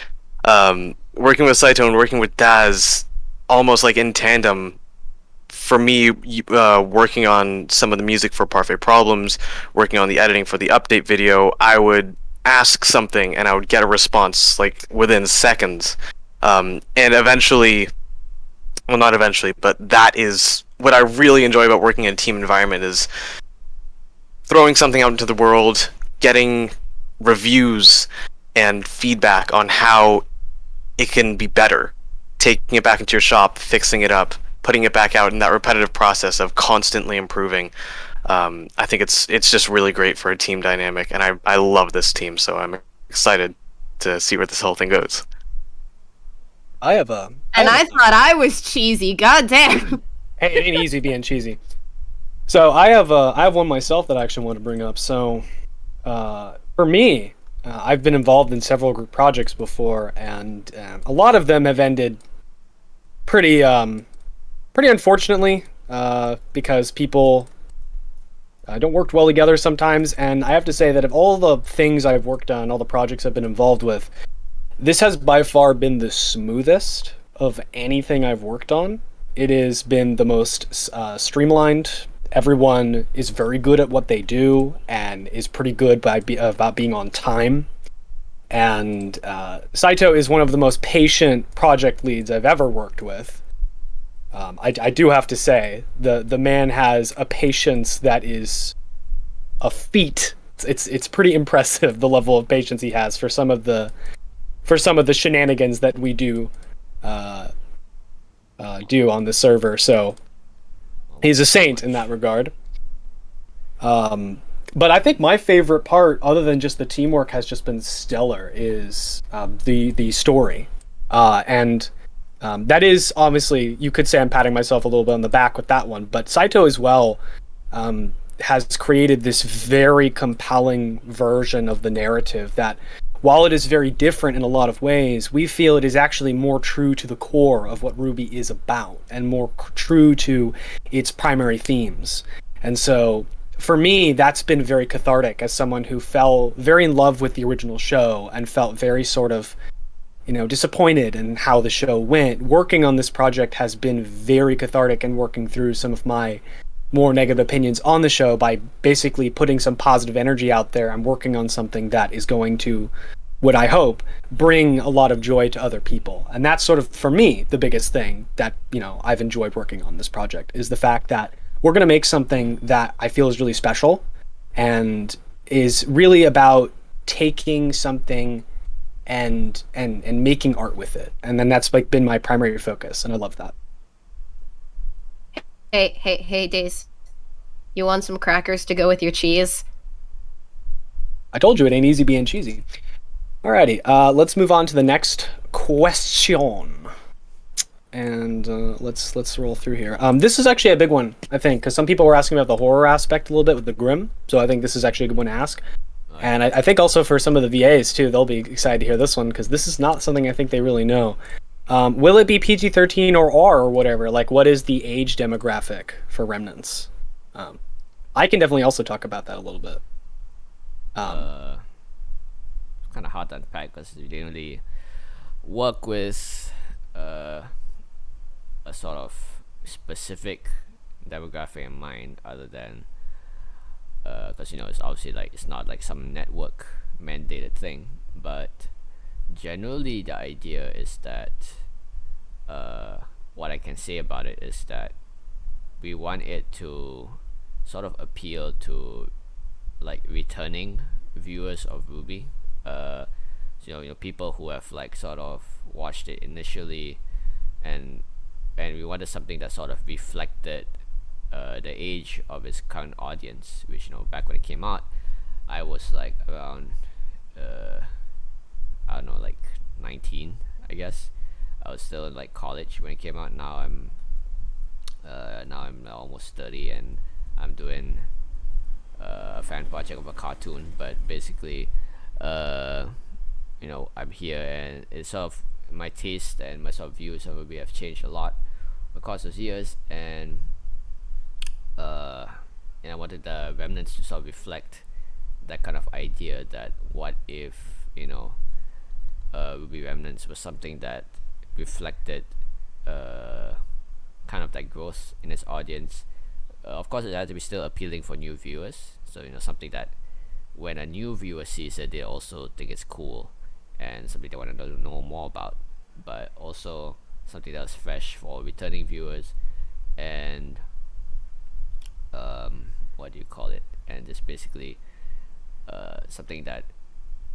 Working with Saito and working with Daz, almost like in tandem. For me, working on some of the music for Parfait Problems, working on the editing for the update video, I would ask something and I would get a response like within seconds. And eventually, well, not eventually, but that is what I really enjoy about working in a team environment, is throwing something out into the world, getting reviews and feedback on how it can be better, taking it back into your shop, fixing it up, putting it back out in that repetitive process of constantly improving. I think it's just really great for a team dynamic, and I love this team, so I'm excited to see where this whole thing goes. I thought I was cheesy. God damn. Hey, it ain't easy being cheesy. So I have one myself that I actually want to bring up. So for me, I've been involved in several group projects before, and a lot of them have ended pretty unfortunately, because people don't work well together sometimes. And I have to say that of all the things I've worked on, all the projects I've been involved with, this has by far been the smoothest of anything I've worked on. It has been the most streamlined. Everyone is very good at what they do and is pretty good about being on time. And Saito is one of the most patient project leads I've ever worked with. I do have to say, the man has a patience that is a feat. It's pretty impressive, the level of patience he has for some of the shenanigans that we do on the server. So he's a saint in that regard. But I think my favorite part, other than just the teamwork, has just been stellar, is the story. And that is, obviously, you could say I'm patting myself a little bit on the back with that one, but Saito as well has created this very compelling version of the narrative that, while it is very different in a lot of ways, we feel it is actually more true to the core of what RWBY is about and more true to its primary themes. And so for me, that's been very cathartic as someone who fell very in love with the original show and felt very sort of, disappointed in how the show went. Working on this project has been very cathartic, and working through some of my more negative opinions on the show by basically putting some positive energy out there. I'm working on something that is going to, what I hope, bring a lot of joy to other people. And that's sort of, for me, the biggest thing that, I've enjoyed working on this project, is the fact that we're going to make something that I feel is really special and is really about taking something and making art with it. And then that's like been my primary focus, and I love that. Hey, Days. You want some crackers to go with your cheese? I told you it ain't easy being cheesy. Alrighty, let's move on to the next question. And let's roll through here. This is actually a big one, I think, because some people were asking about the horror aspect a little bit with the Grimm. So I think this is actually a good one to ask. And I think also for some of the VAs, too, they'll be excited to hear this one, because this is not something I think they really know. Will it be PG-13 or R or whatever? Like, what is the age demographic for Remnants? I can definitely also talk about that a little bit. Kind of hard to unpack because we didn't really work with a sort of specific demographic in mind, other than because it's obviously like it's not like some network mandated thing, but generally the idea is that what I can say about it is that we want it to sort of appeal to like returning viewers of RWBY, people who have like sort of watched it initially, and we wanted something that sort of reflected the age of its current audience, which back when it came out, I was like around I don't know, like 19, I guess. I was still in like college when it came out. Now I'm almost 30, and I'm doing a fan project of a cartoon. But basically, I'm here, and it's sort of my taste and my sort of views of RWBY have changed a lot across those years, and I wanted the Remnants to sort of reflect that kind of idea, that what if RWBY Remnants was something that reflected kind of that growth in its audience. Of course, it had to be still appealing for new viewers, so something that when a new viewer sees it, they also think it's cool and something they want to know more about, but also something that's fresh for returning viewers, and what do you call it, and just basically something that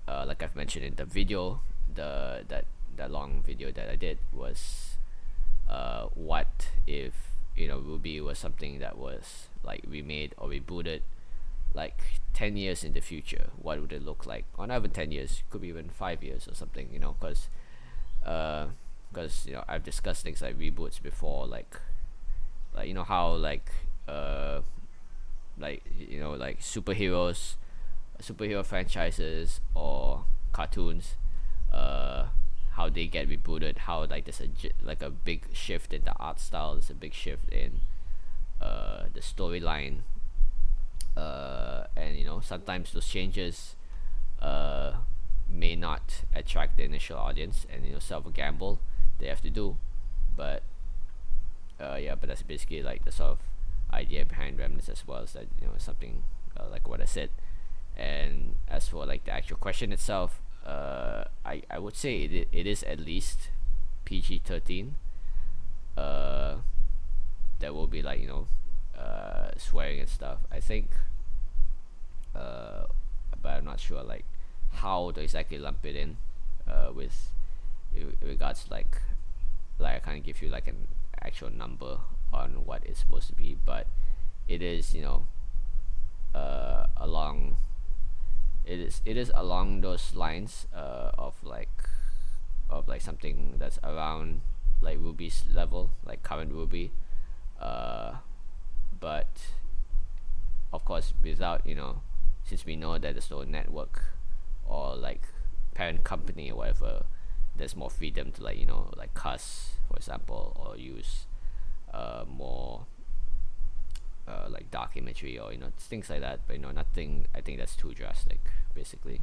like I've mentioned in the video, that long video that I did, was what if RWBY was something that was like remade or rebooted like 10 years in the future. What would it look like? Or not even 10 years, could be even 5 years or something, because I've discussed things like reboots before, like how like superhero franchises or cartoons, how they get rebooted, how like there's a big shift in the art style, there's a big shift in the storyline, and sometimes those changes may not attract the initial audience, and sort of a gamble they have to do, but but that's basically like the sort of idea behind Remnants, as well as that something like what I said. And as for like the actual question itself, I would say it is at least PG-13. There will be like swearing and stuff, I think, but I'm not sure like how to exactly lump it in with regards to like I can't give you like an actual number on what it's supposed to be, but it is along those lines of something that's around like RWBY's level, like current RWBY, but of of course, without since we know that there's no network or like parent company or whatever, there's more freedom to like cuss, for example, or use more like dark imagery or things like that. But nothing I think that's too drastic, basically.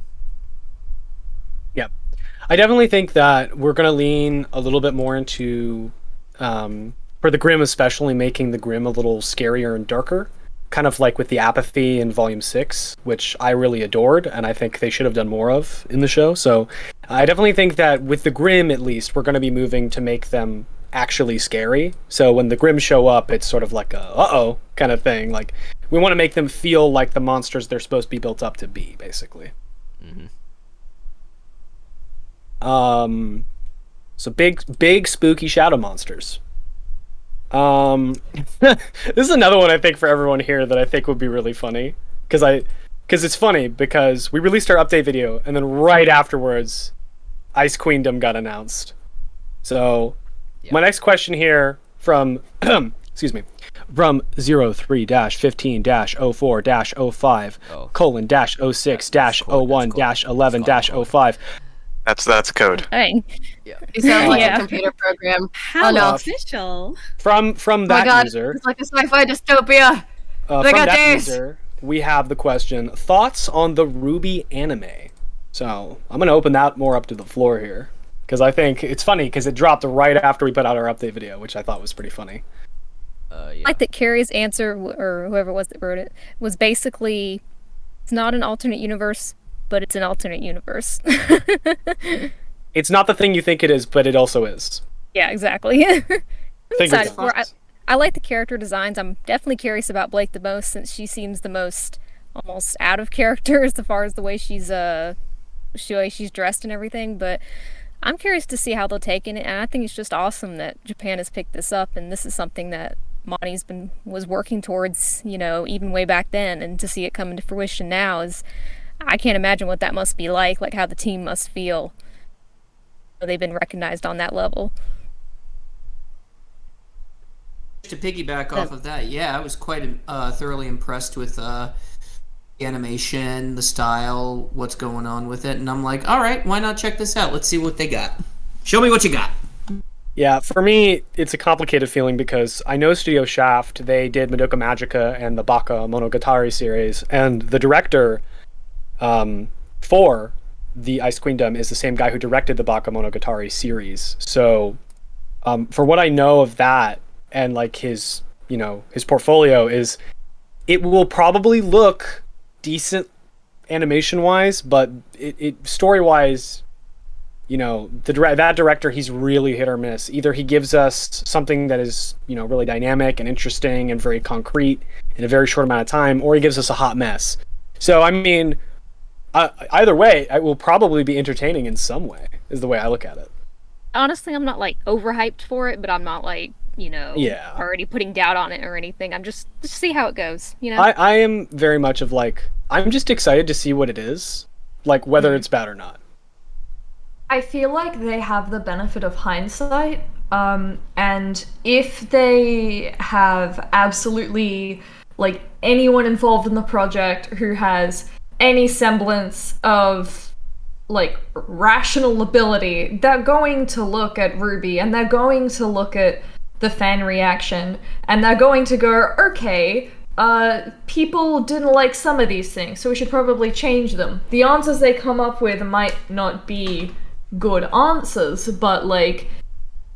Yeah, I definitely think that we're going to lean a little bit more into, for the Grimm especially, making the Grimm a little scarier and darker, kind of like with the apathy in Volume 6, which I really adored, and I think they should have done more of in the show. So I definitely think that with the Grimm, at least, we're going to be moving to make them actually scary. So when the Grimm show up, it's sort of like a uh-oh kind of thing. Like, we want to make them feel like the monsters they're supposed to be built up to be, basically. Mm-hmm. So big spooky shadow monsters. This is another one I think for everyone here that I think would be really funny, because it's funny because we released our update video and then right afterwards Ice Queendom got announced. So my next question here from excuse me, from 03-15-04-05:06-01-11-05. That's code. Dang. Yeah. You sound like a computer program. How Oh no. official. From Oh my that god, user, it's like a sci-fi dystopia. from They got that days. user, we have the question: thoughts on the RWBY anime? So I'm gonna open that more up to the floor here, because I think it's funny because it dropped right after we put out our update video, which I thought was pretty funny. I like that Carrie's answer, or whoever it was that wrote it, was basically, it's not an alternate universe, but it's an alternate universe. It's not the thing you think it is, but it also is. Yeah, exactly. Fingers Besides, I like the character designs. I'm definitely curious about Blake the most, since she seems the most almost out of character as far as the way she's dressed and everything. But I'm curious to see how they'll take it, and I think it's just awesome that Japan has picked this up, and this is something that Monty's was working towards, even way back then, and to see it come into fruition now is, I can't imagine what that must be like how the team must feel. They've been recognized on that level. To piggyback off of that, yeah, I was quite thoroughly impressed with the animation, the style, what's going on with it, and I'm like, all right, why not check this out? Let's see what they got. Show me what you got. Yeah, for me, it's a complicated feeling because I know Studio Shaft, they did Madoka Magica and the Baka Monogatari series, and the director for the Ice Queendom is the same guy who directed the Baka Monogatari series. So, for what I know of that, and like his portfolio is, it will probably look decent animation-wise, but it story-wise, that director, he's really hit or miss. Either he gives us something that is, really dynamic and interesting and very concrete in a very short amount of time, or he gives us a hot mess. So, I mean, either way, it will probably be entertaining in some way, is the way I look at it. Honestly, I'm not overhyped for it, but I'm not already putting doubt on it or anything. I'm just see how it goes, I am very much of I'm just excited to see what it is, whether it's bad or not. I feel like they have the benefit of hindsight, and if they have absolutely anyone involved in the project who has any semblance of rational ability, they're going to look at RWBY and they're going to look at the fan reaction and they're going to go, okay, people didn't like some of these things, so we should probably change them. The answers they come up with might not be good answers, but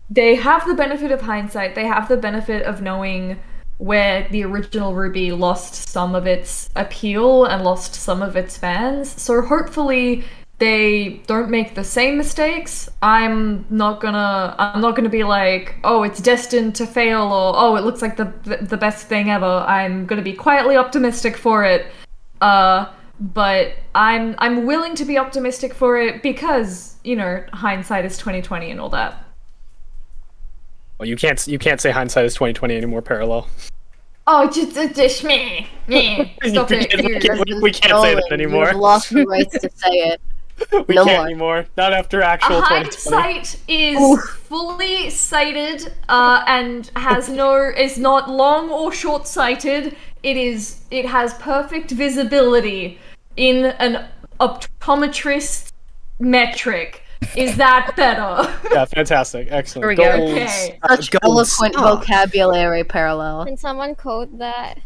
they have the benefit of hindsight, they have the benefit of knowing where the original RWBY lost some of its appeal and lost some of its fans. So hopefully they don't make the same mistakes. I'm not gonna be like, oh, it's destined to fail, or oh, it looks like the best thing ever. I'm gonna be quietly optimistic for it. But I'm willing to be optimistic for it because, hindsight is 20/20 and all that. Well, you can't say hindsight is 20/20 anymore, Parallel. Oh, just me. Stop it. We can't say that anymore. You've lost the rights to say it. We No can't more. anymore. Not after actual A 2020. hindsight is fully sighted and is not long or short-sighted. It has perfect visibility in an optometrist metric. Is that better? Yeah, fantastic. Excellent. There we go. Gold. Okay. Such eloquent vocabulary parallel. Can someone code that?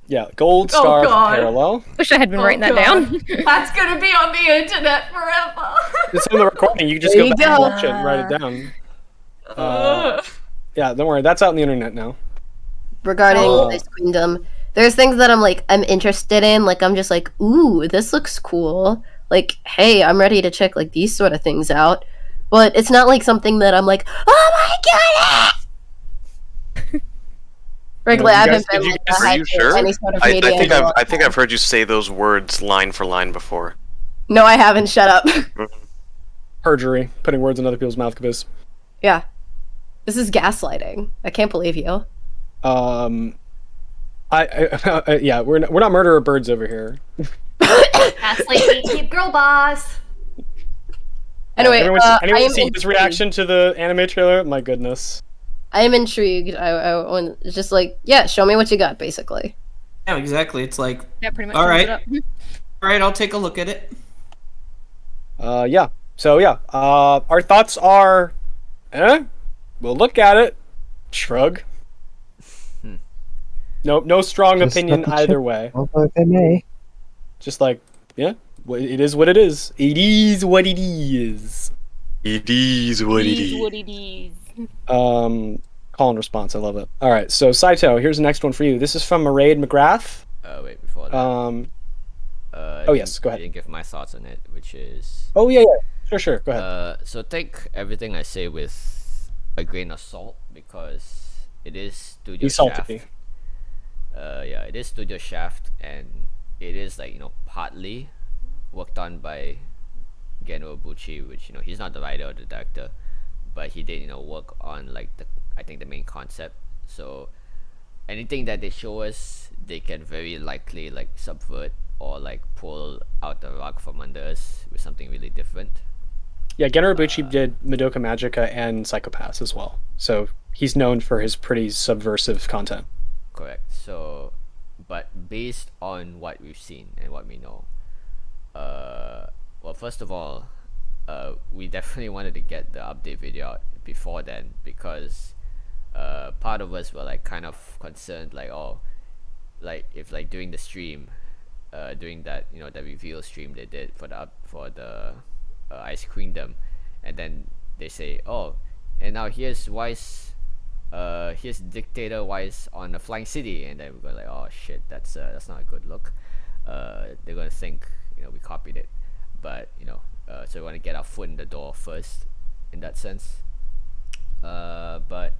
Yeah, gold Oh, star God. parallel. Wish I had been writing that God. down. That's gonna be on the internet forever. It's on the recording. You can just There go you back and go. watch it and write it down. Yeah, don't worry. That's out on the internet now. Regarding Oh. Ice Queendom, there's things that I'm interested in. Like, I'm just like, ooh, this looks cool. Like, hey, I'm ready to check like these sort of things out. But it's not like something that I'm like, oh my god! Frankly, I haven't been like Are you sure? any sort of I media. think in a long I think time. I've heard you say those words line for line before. No, I haven't. Shut up. Perjury. Putting words in other people's mouth. Kabis. Yeah, this is gaslighting. I can't believe you. Yeah, we're not murderer birds over here. That's like gatekeep girl boss. Anyway, anyone I am see his reaction to the anime trailer? My goodness. I am intrigued. It's just like, yeah, show me what you got, basically. Yeah, exactly. It's like, Yeah, pretty much. all sums right, it up. all right, I'll take a look at it. Yeah. So yeah, our thoughts are, we'll look at it. Shrug. No strong Just opinion let the either chip way. although they may. Just like, yeah, it is what it is. It is what it is. It is what it is. What it is. Call and response. I love it. All right, so Saito, here's the next one for you. This is from Maraid McGrath. Wait, before that. Oh yes, go I ahead. didn't give my thoughts on it, which is. Oh yeah. Sure. Go ahead. So take everything I say with a grain of salt because it is Studio He's Shaft. salty. Yeah, it is Studio Shaft, and it is like partly worked on by Gen Urobuchi, which he's not the writer or the director, but he did work on like I think the main concept. So anything that they show us, they can very likely like subvert or like pull out the rug from under us with something really different. Yeah, Gen Urobuchi did Madoka Magica and Psychopaths as well, so he's known for his pretty subversive content. Correct. So, but based on what we've seen and what we know, well, first of all, we definitely wanted to get the update video out before then because part of us were like kind of concerned, like if like during the stream, during that the reveal stream they did for the Ice Queendom, and then they say, oh, and now here's Dictator Wise on the Flying City, and then we're going like, oh shit, that's not a good look. They're gonna think we copied it, but so we want to get our foot in the door first in that sense. But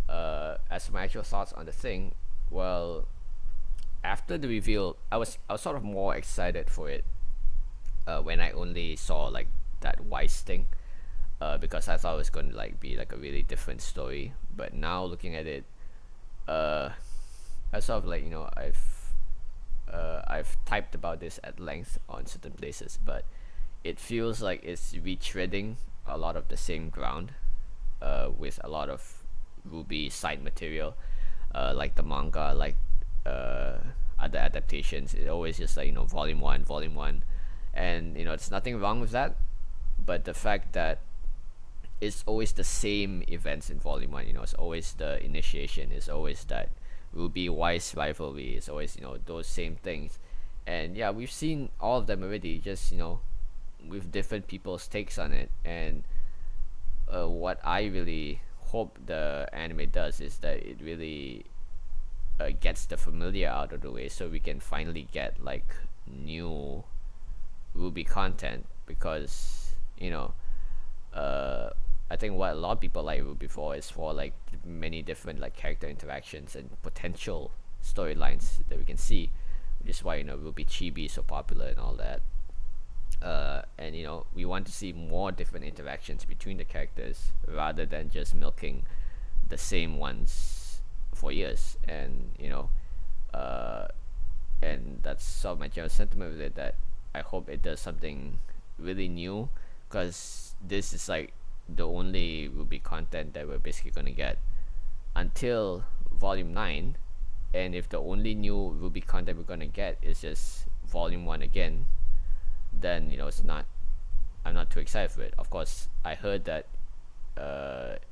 as for my actual thoughts on the thing, well, after the reveal, I was sort of more excited for it when I only saw like that Wise thing. Because I thought it was going to like be like a really different story, but now looking at it, I sort of like I've typed about this at length on certain places, but it feels like it's retreading a lot of the same ground, with a lot of RWBY side material, like the manga, like other adaptations. It always just like volume one, and there's nothing wrong with that, but the fact that it's always the same events in volume 1. It's always the initiation, it's always that RWBY Wise rivalry, it's always those same things, and yeah, we've seen all of them already, just with different people's takes on it. And what I really hope the anime does is that it really gets the familiar out of the way, so we can finally get like new RWBY content, because I think what a lot of people like RWBY for is for like many different like character interactions and potential storylines that we can see, which is why RWBY Chibi is so popular and all that. And we want to see more different interactions between the characters rather than just milking the same ones for years. And and that's sort of my general sentiment with it, that I hope it does something really new, because this is like the only RWBY content that we're basically gonna get until Volume 9. And if the only new RWBY content we're gonna get is just Volume 1 again, then I'm not too excited for it. Of course, I heard that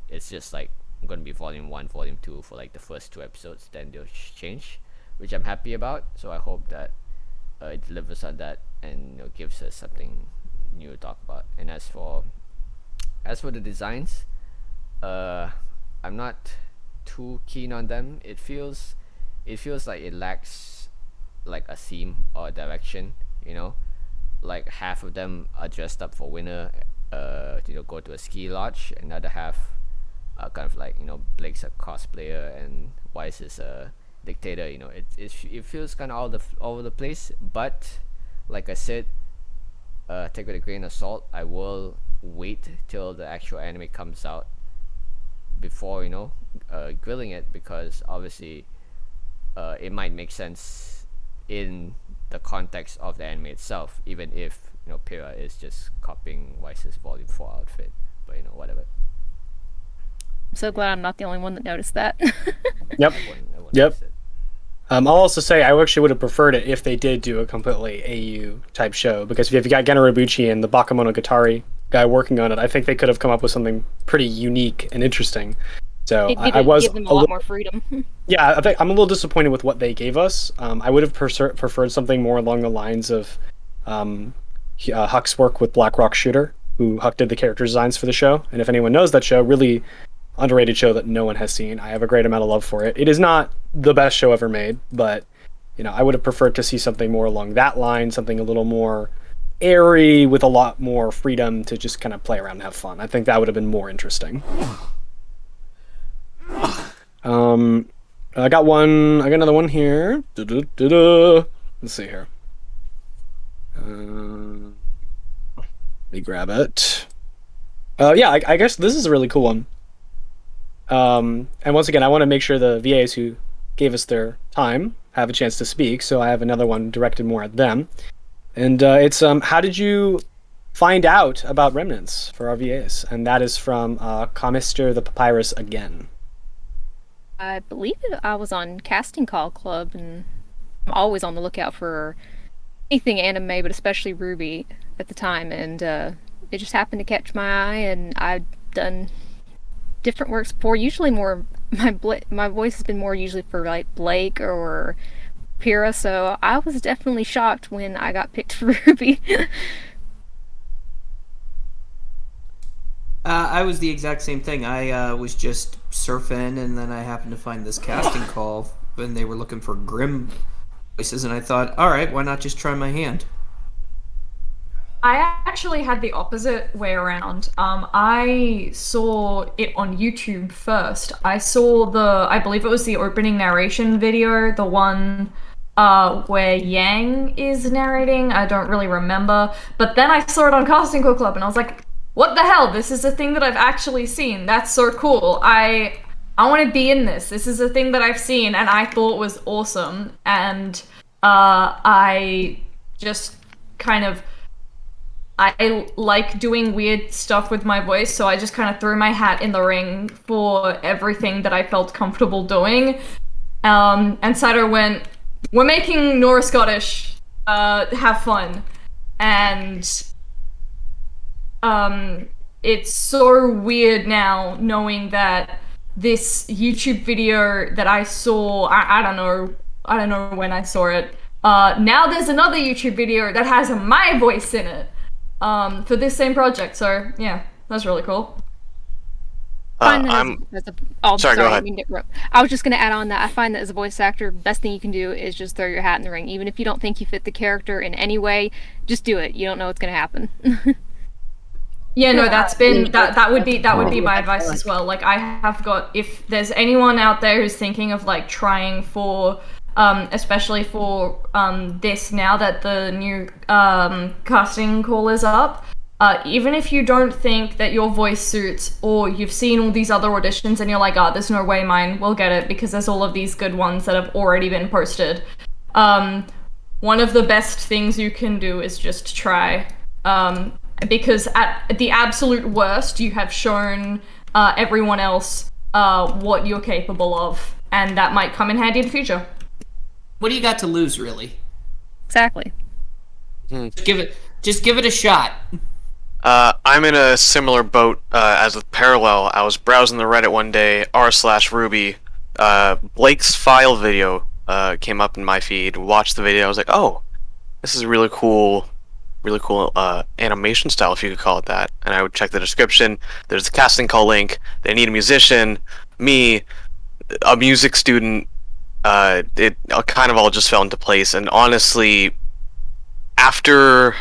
it's just like gonna be Volume 1, Volume 2 for like the first 2 episodes, then they'll change, which I'm happy about. So I hope that it delivers on that and gives us something new to talk about. And as for the designs, I'm not too keen on them. It feels like it lacks like a theme or a direction. Like half of them are dressed up for winter, go to a ski lodge. Another half are kind of like, Blake's a cosplayer and Weiss is a dictator. It feels kind of all over the place. But like I said, take it with a grain of salt. I will wait till the actual anime comes out before grilling it, because obviously it might make sense in the context of the anime itself, even if Pyrrha is just copying Weiss's Volume 4 outfit. But whatever. I'm so glad I'm not the only one that noticed that. Yep. Yep. I'll also say I actually would have preferred it if they did do a completely AU type show, because if you got Gen Ibuchi and the Bakemonogatari guy working on it, I think they could have come up with something pretty unique and interesting. So I was give them a lot more freedom. Yeah, I think I'm a little disappointed with what they gave us. I would have preferred something more along the lines of Huck's work with Black Rock Shooter, who Huck did the character designs for the show. And if anyone knows that show, really underrated show that no one has seen. I have a great amount of love for it. It is not the best show ever made, but I would have preferred to see something more along that line, something a little more airy with a lot more freedom to just kind of play around and have fun. I think that would have been more interesting. I got another one here. Let's see here. Let me grab it. Yeah, I guess this is a really cool one. And once again, I want to make sure the VAs who gave us their time have a chance to speak, so I have another one directed more at them. And it's how did you find out about Remnants for our VAs? And that is from Comister the Papyrus again. I believe I was on Casting Call Club, and I'm always on the lookout for anything anime, but especially RWBY at the time, and it just happened to catch my eye, and I've done different works before. Usually more, my voice has been more usually for like Blake or Pyrrha, so I was definitely shocked when I got picked for RWBY. I was the exact same thing. I was just surfing, and then I happened to find this casting call, and they were looking for Grimm voices, and I thought, all right, why not just try my hand? I actually had the opposite way around. I saw it on YouTube first. I saw I believe it was the opening narration video, the one where Yang is narrating. I don't really remember. But then I saw it on Casting Call Club, and I was like, what the hell? This is a thing that I've actually seen. That's so cool. I want to be in this. This is a thing that I've seen, and I thought was awesome. And I just kind of... I like doing weird stuff with my voice, so I just kind of threw my hat in the ring for everything that I felt comfortable doing. And Sato went, we're making Nora Scottish, have fun. And it's so weird now knowing that this YouTube video that I saw, I don't know when I saw it, now there's another YouTube video that has my voice in it. For this same project, so yeah, that's really cool. Sorry, go ahead. I was just going to add on that I find that as a voice actor, best thing you can do is just throw your hat in the ring. Even if you don't think you fit the character in any way, just do it. You don't know what's going to happen. Yeah, no, that would be my advice as well. Like, I have got, if there's anyone out there who's thinking of like trying for especially for this, now that the new casting call is up, even if you don't think that your voice suits, or you've seen all these other auditions and you're like, there's no way mine will get it because there's all of these good ones that have already been posted. One of the best things you can do is just try. Because at the absolute worst, you have shown everyone else what you're capable of, and that might come in handy in the future. What do you got to lose, really? Exactly. Just give it a shot. I'm in a similar boat as with Parallel. I was browsing the Reddit one day, r/RWBY. Blake's file video came up in my feed. Watched the video. I was like, oh, this is a really cool animation style, if you could call it that. And I would check the description. There's the casting call link. They need a musician. Me, a music student. It kind of all just fell into place. And honestly, after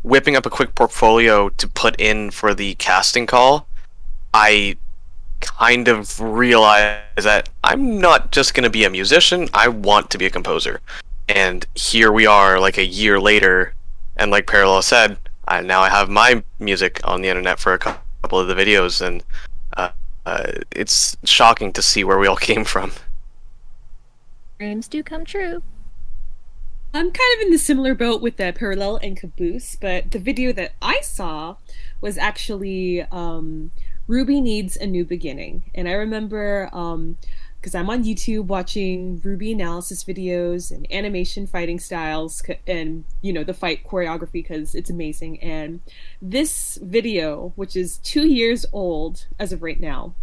whipping up a quick portfolio to put in for the casting call, I kind of realized that I'm not just going to be a musician, I want to be a composer. And here we are, like a year later, and like Parallel said, now I have my music on the internet for a couple of the videos, and it's shocking to see where we all came from. Dreams do come true. I'm kind of in the similar boat with the Parallel and Caboose, but the video that I saw was actually RWBY Needs a New Beginning. And I remember, because I'm on YouTube watching RWBY analysis videos and animation fighting styles and, you know, the fight choreography because it's amazing. And this video, which is 2 years old as of right now,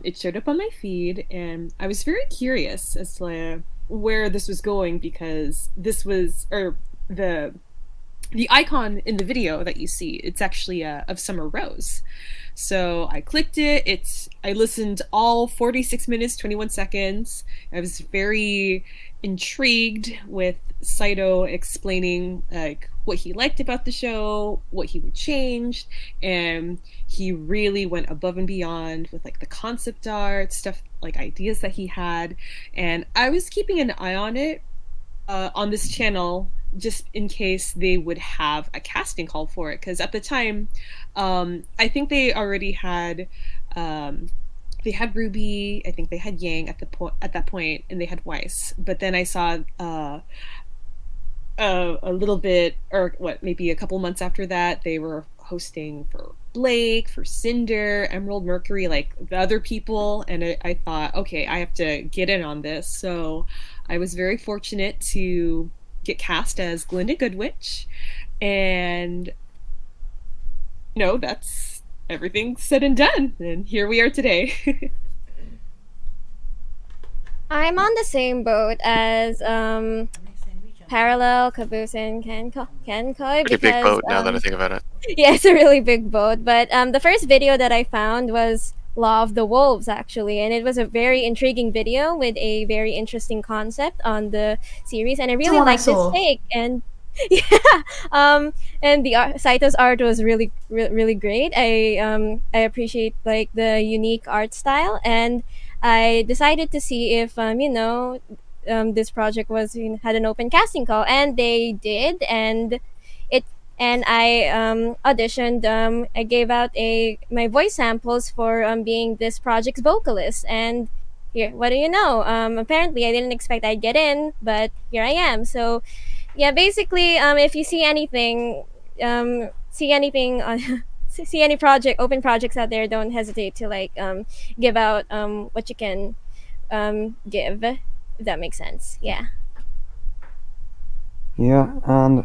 it showed up on my feed, and I was very curious as to where this was going, because this was, or the icon in the video that you see, it's actually of Summer Rose. So I clicked it. I listened all 46 minutes 21 seconds. I was very intrigued with Saito explaining like what he liked about the show, what he would change, and he really went above and beyond with like the concept art stuff, like ideas that he had. And I was keeping an eye on it on this channel just in case they would have a casting call for it, because at the time I think they already had they had RWBY, I think they had Yang at that point, and they had Weiss. But then I saw a little bit, or what, maybe a couple months after that, they were hosting for Blake, for Cinder, Emerald, Mercury, like the other people, and I thought, okay, I have to get in on this. So I was very fortunate to get cast as Glinda Goodwitch, and you know, that's everything said and done, and here we are today. I'm on the same boat as Parallel, Caboose, and Kenkoi. Pretty big boat now that I think about it. Yeah, it's a really big boat. But the first video that I found was Law of the Wolves, actually, and it was a very intriguing video with a very interesting concept on the series, and I really liked his take. And yeah, and the Saito's art was really great. I appreciate like the unique art style, and I decided to see if you know, this project had an open casting call, and they did, and I auditioned. I gave out my voice samples for being this project's vocalist, and here, what do you know? Apparently, I didn't expect I'd get in, but here I am. So, yeah, basically, if you see anything on see any open projects out there, don't hesitate to like give out what you can give, if that makes sense. Yeah. Yeah, and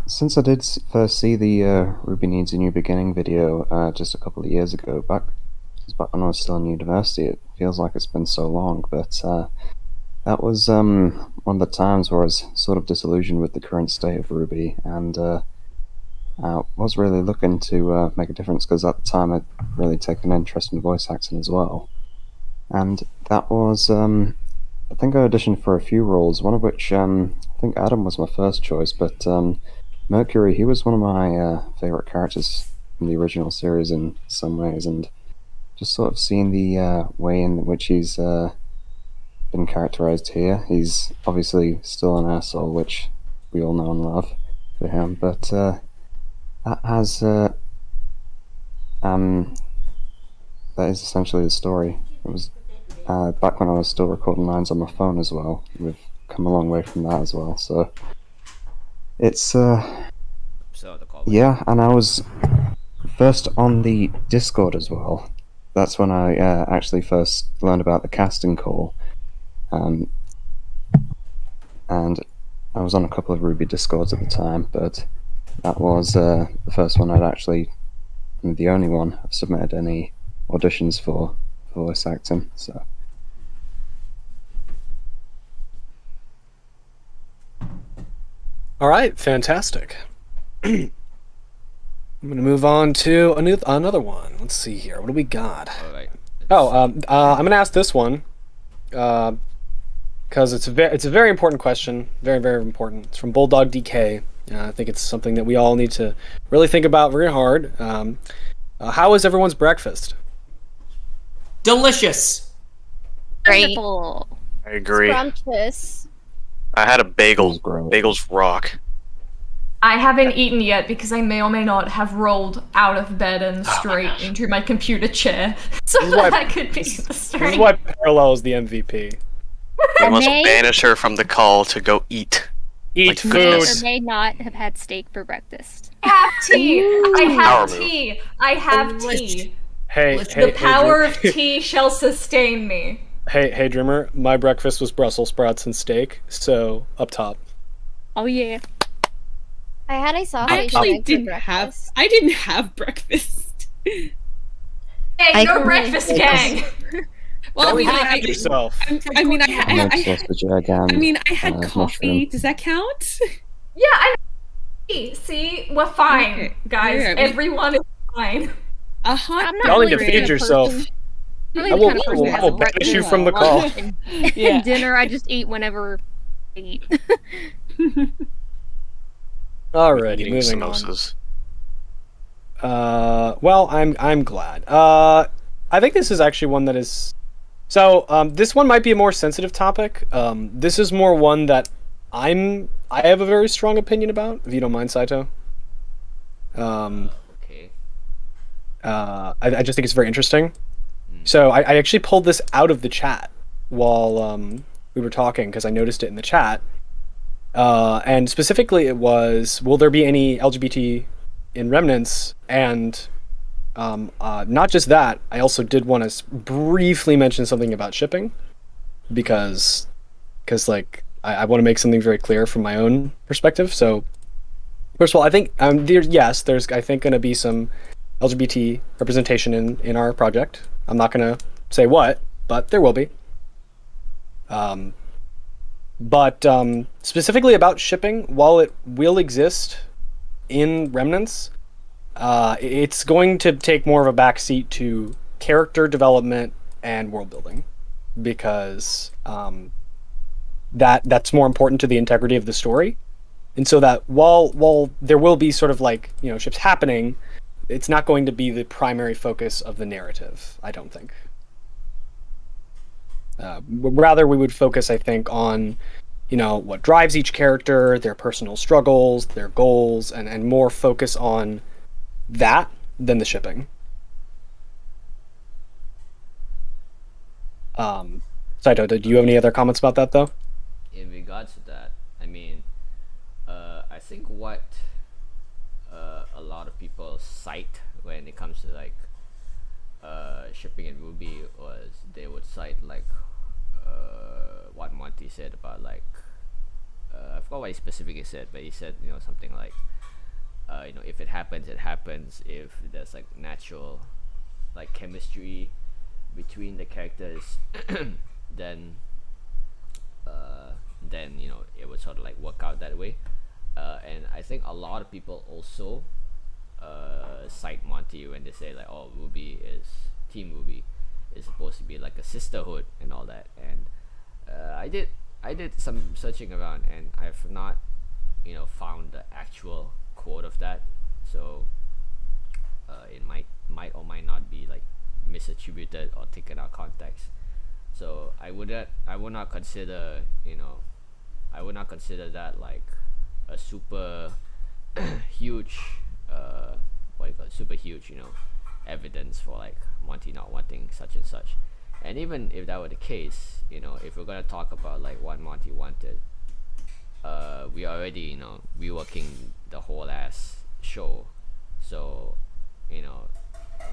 since I did first see the RWBY Needs a New Beginning video just a couple of years ago, back when I was still in university, it feels like it's been so long, but that was one of the times where I was sort of disillusioned with the current state of RWBY, and I was really looking to make a difference, because at the time I'd really taken an interest in voice acting as well. And that was, I think I auditioned for a few roles, one of which I think Adam was my first choice, but Mercury, he was one of my favourite characters from the original series in some ways, and just sort of seeing the way in which he's been characterised here. He's obviously still an asshole, which we all know and love for him, but that has that is essentially the story. It was back when I was still recording lines on my phone as well. We've come a long way from that as well, so it's So the call Yeah, and I was first on the Discord as well. That's when I actually first learned about the casting call. And I was on a couple of RWBY Discords at the time, but that was the first one I'd actually, the only one I've submitted any auditions for voice acting. So. All right, fantastic. I'm gonna move on to another one. Let's see here. What do we got? All right. I'm gonna ask this one because it's a very important question. Very, very important. It's from Bulldog DK. I think it's something that we all need to really think about very hard. How is everyone's breakfast? Delicious. Wonderful. I agree. Scrumptious. I had a bagel. Bagels rock. I haven't eaten yet because I may or may not have rolled out of bed and straight into my computer chair so that I could be the stream. This is why Parallel is the MVP. We must banish her from the call to go eat. Eat May food. or may not have had steak for breakfast. I have tea. I have Power tea. I have tea. Hey, The power of tea shall sustain me. Hey, Dreamer. My breakfast was Brussels sprouts and steak. So up top. Oh yeah. I had a sausage. I actually egg for didn't breakfast. I didn't have breakfast. Hey, no breakfast, gang. Well, I mean, Have yourself. I mean, I had Mushroom. coffee. Does that count? Yeah, I know. See, we're fine, Okay. guys. Yeah, everyone is fine. A hot. I'm Y'all need to really feed the yourself. person- really I the will, kind of I person will, who I will has banish you breakfast from the call. and Yeah. dinner. I just eat whenever I eat. Alrighty, Eating moving on. samosas. Well, I'm glad. I think this is actually one that is. So, this one might be a more sensitive topic. This is more one that I have a very strong opinion about. If you don't mind, Saito. Okay. I just think it's very interesting. So I actually pulled this out of the chat while we were talking because I noticed it in the chat. And specifically, it was, will there be any LGBT in Remnants? And not just that, I also did want to briefly mention something about shipping because like I want to make something very clear from my own perspective. So first of all, I think there's I think going to be some LGBT representation in our project. I'm not going to say what, but there will be. But specifically about shipping, while it will exist in Remnants, it's going to take more of a backseat to character development and world building, because that's more important to the integrity of the story. And so that while there will be sort of like, ships happening, it's not going to be the primary focus of the narrative, I don't think. Rather, we would focus, I think, on what drives each character, their personal struggles, their goals, and more focus on that than the shipping. Saito, do you have any other comments about that, though? In regards to that, I mean, I think what a lot of people cite when it comes to like shipping in RWBY was they would cite like what Monty said about like I forgot what he specifically said, but he said something like if it happens, it happens. If there's like natural like chemistry between the characters, then it would sort of like work out that way. And I think a lot of people also cite Monty when they say like, oh, Team RWBY is supposed to be like a sisterhood and all that. And I did some searching around, and I've not found the actual quote of that. So it might or might not be like misattributed or taken out of context. So I would not consider that like a super huge super huge evidence for like Monty not wanting such and such. And even if that were the case, if we're gonna talk about like what Monty wanted, we already reworking the whole ass show. So, you know,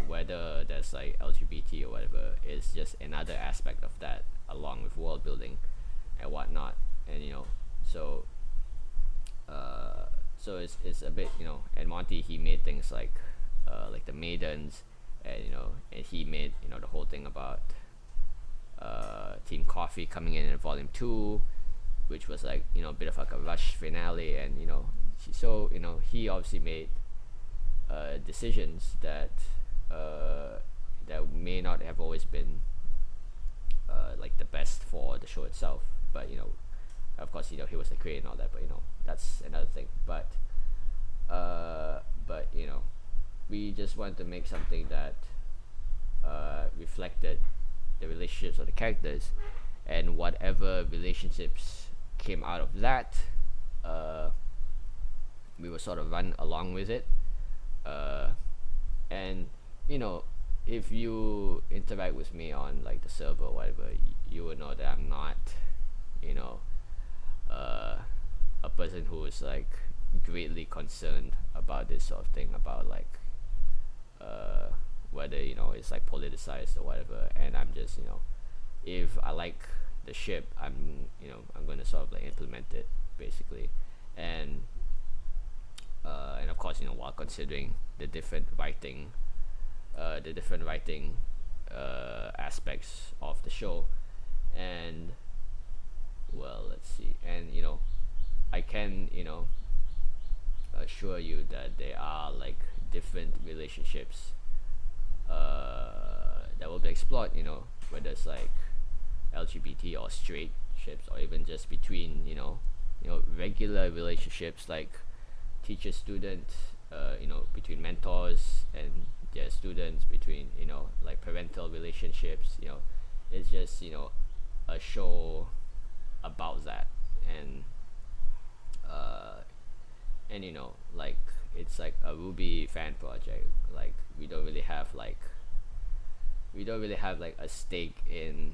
whether there's like LGBT or whatever, is just another aspect of that, along with world building and whatnot. And you know, so so it's a bit, you know, and Monty, he made things like the Maidens, and you know, and he made, you know, the whole thing about Team Coffee coming in volume 2, which was like, you know, a bit of like a rush finale. And you know, so you know, he obviously made decisions that that may not have always been like the best for the show itself. But you know, of course, you know, he was the creator and all that, but you know, that's another thing. But you know, we just wanted to make something that reflected the relationships of the characters, and whatever relationships came out of that, we will sort of run along with it. And you know, if you interact with me on like the server or whatever, you will know that I'm not, you know, a person who is like greatly concerned about this sort of thing, about like whether, you know, it's like politicized or whatever. And I'm just, you know, if I like the ship, I'm, you know, I'm gonna sort of like implement it basically. And of course, you know, while considering the different writing aspects of the show. And well, let's see, and you know, I can, you know, assure you that there are like different relationships that will be explored, you know, whether it's like LGBT or straight ships, or even just between, you know, regular relationships like teacher student, you know, between mentors and their students, between, you know, like parental relationships. You know, it's just, you know, a show about that. And you know, like, it's like a RWBY fan project. Like, we don't really have like a stake in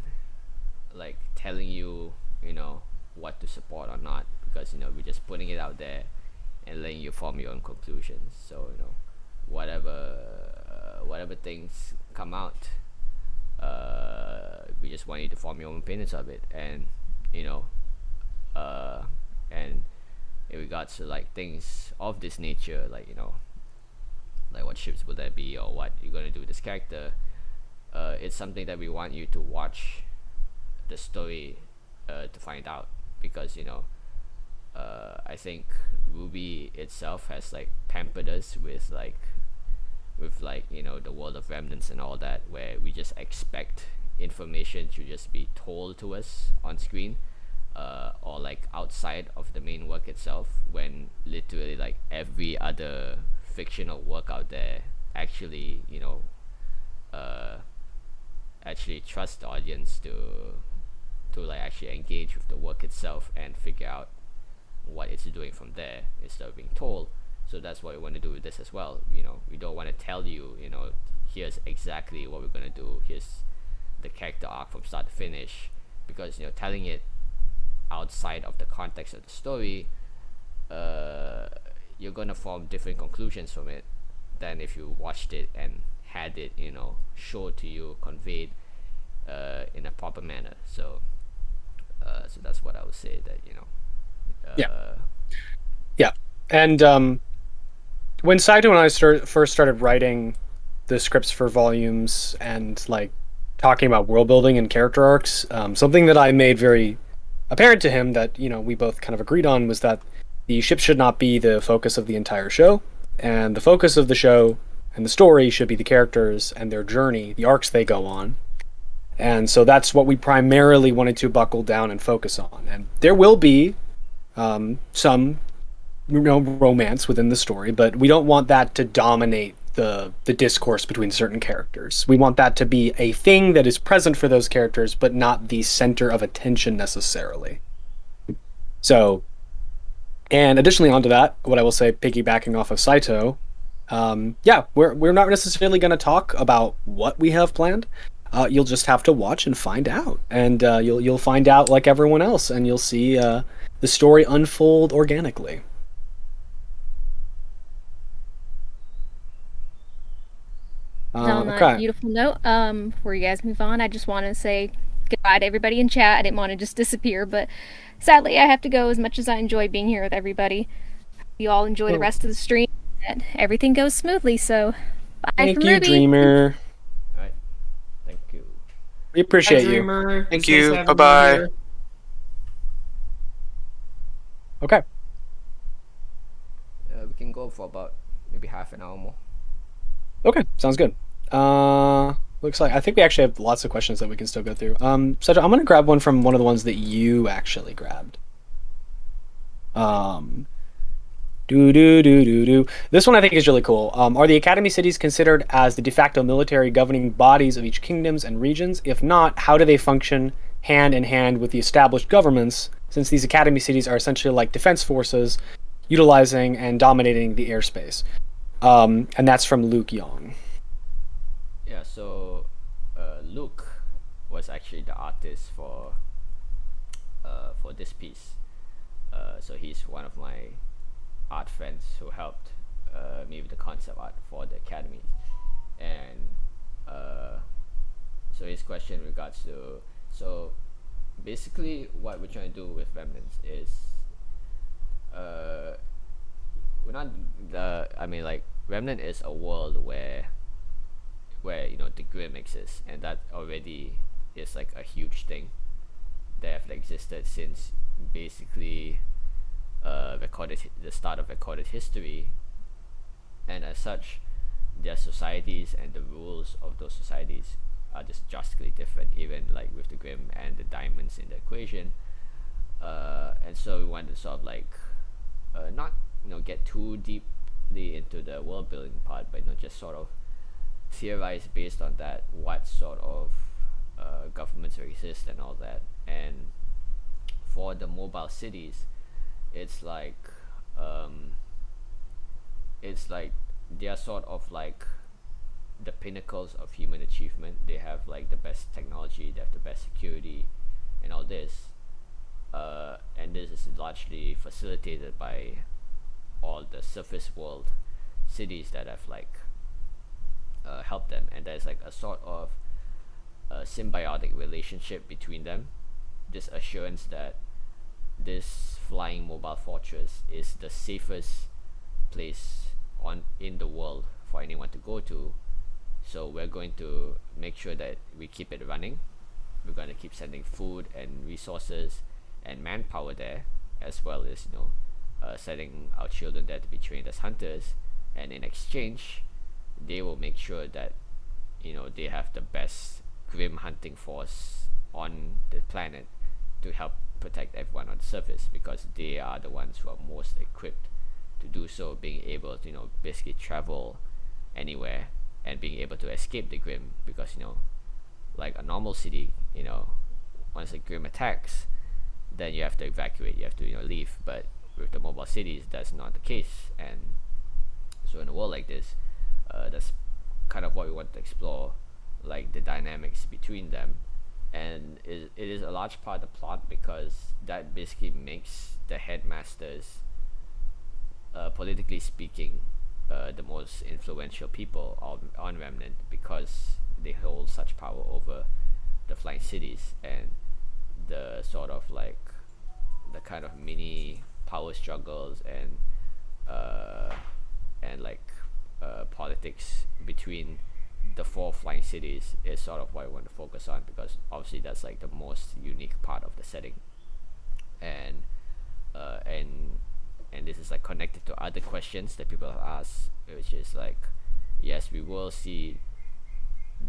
like telling you, you know, what to support or not, because, you know, we're just putting it out there and letting you form your own conclusions. So, you know, whatever things come out, we just want you to form your own opinions of it. And you know, and in regards to like things of this nature, like, you know, like what ships will there be, or what you're gonna do with this character, it's something that we want you to watch the story to find out. Because, you know, I think RWBY itself has like pampered us with like, you know, the world of Remnants and all that, where we just expect information to just be told to us on screen, or like outside of the main work itself, when literally like every other fictional work out there actually, you know, actually trust the audience to like actually engage with the work itself and figure out what it's doing from there instead of being told. So that's what we want to do with this as well. You know, we don't want to tell you, you know, here's exactly what we're gonna do, here's the character arc from start to finish, because, you know, telling it outside of the context of the story, you're gonna form different conclusions from it than if you watched it and had it, you know, showed to you, conveyed in a proper manner. So so that's what I would say, that, you know, yeah. And when Saito and I first started writing the scripts for volumes and like talking about world building and character arcs, something that I made very apparent to him that, you know, we both kind of agreed on, was that the ship should not be the focus of the entire show, and the focus of the show and the story should be the characters and their journey, the arcs they go on. And so that's what we primarily wanted to buckle down and focus on. And there will be some, you know, romance within the story, but we don't want that to dominate the discourse between certain characters. We want that to be a thing that is present for those characters, but not the center of attention necessarily. So, and additionally onto that, what I will say, piggybacking off of Saito, yeah, we're not necessarily going to talk about what we have planned. You'll just have to watch and find out, and you'll find out like everyone else, and you'll see the story unfold organically. that Okay. beautiful note, before you guys move on, I just want to say goodbye to everybody in chat. I didn't want to just disappear, but sadly, I have to go. As much as I enjoy being here with everybody, you all enjoy the Oh. rest of the stream. And everything goes smoothly. So, bye Thank from you, Ruby. Dreamer. All right. Thank you. We appreciate Hi, you. Dreamer. Thank It's you. nice having Bye-bye. here. Okay. We can go for about maybe half an hour more. Okay, sounds good. Looks like I think we actually have lots of questions that we can still go through. Cedra, I'm gonna grab one from one of the ones that you actually grabbed. This one I think is really cool. Are the Academy cities considered as the de facto military governing bodies of each kingdoms and regions? If not, how do they function hand in hand with the established governments, since these Academy cities are essentially like defense forces, utilizing and dominating the airspace? And that's from Luke Young. Yeah, so Luke was actually the artist for this piece. So he's one of my art friends who helped me with the concept art for the academy. And so his question in regards to, so basically what we're trying to do with Remnants is we're not I mean, like, Remnant is a world where you know the Grimm exists, and that already is like a huge thing that have existed since basically the start of recorded history, and as such their societies and the rules of those societies are just drastically different, even like with the Grimm and the diamonds in the equation. And so we want to sort of like not get too deeply into the world building part, but just sort of theorize based on that what sort of governments exist and all that. And for the mobile cities, it's like they are sort of like the pinnacles of human achievement. They have like the best technology, they have the best security and all this, and this is largely facilitated by all the surface world cities that have like helped them, and there's like a sort of a symbiotic relationship between them, this assurance that this flying mobile fortress is the safest place in the world for anyone to go to. So we're going to make sure that we keep it running. We're going to keep sending food and resources and manpower there, as well as sending our children there to be trained as hunters, and in exchange they will make sure that they have the best Grimm hunting force on the planet to help protect everyone on the surface, because they are the ones who are most equipped to do so, being able to basically travel anywhere and being able to escape the Grimm, because like a normal city, once the Grimm attacks, then you have to evacuate, you have to leave. But with the mobile cities, that's not the case. And so in a world like this, that's kind of what we want to explore, like the dynamics between them. And it is a large part of the plot, because that basically makes the headmasters, politically speaking, the most influential people on Remnant, because they hold such power over the flying cities, and the sort of like the kind of mini power struggles and politics between the 4 flying cities is sort of what I want to focus on, because obviously that's like the most unique part of the setting. And this is like connected to other questions that people have asked, which is like, yes, we will see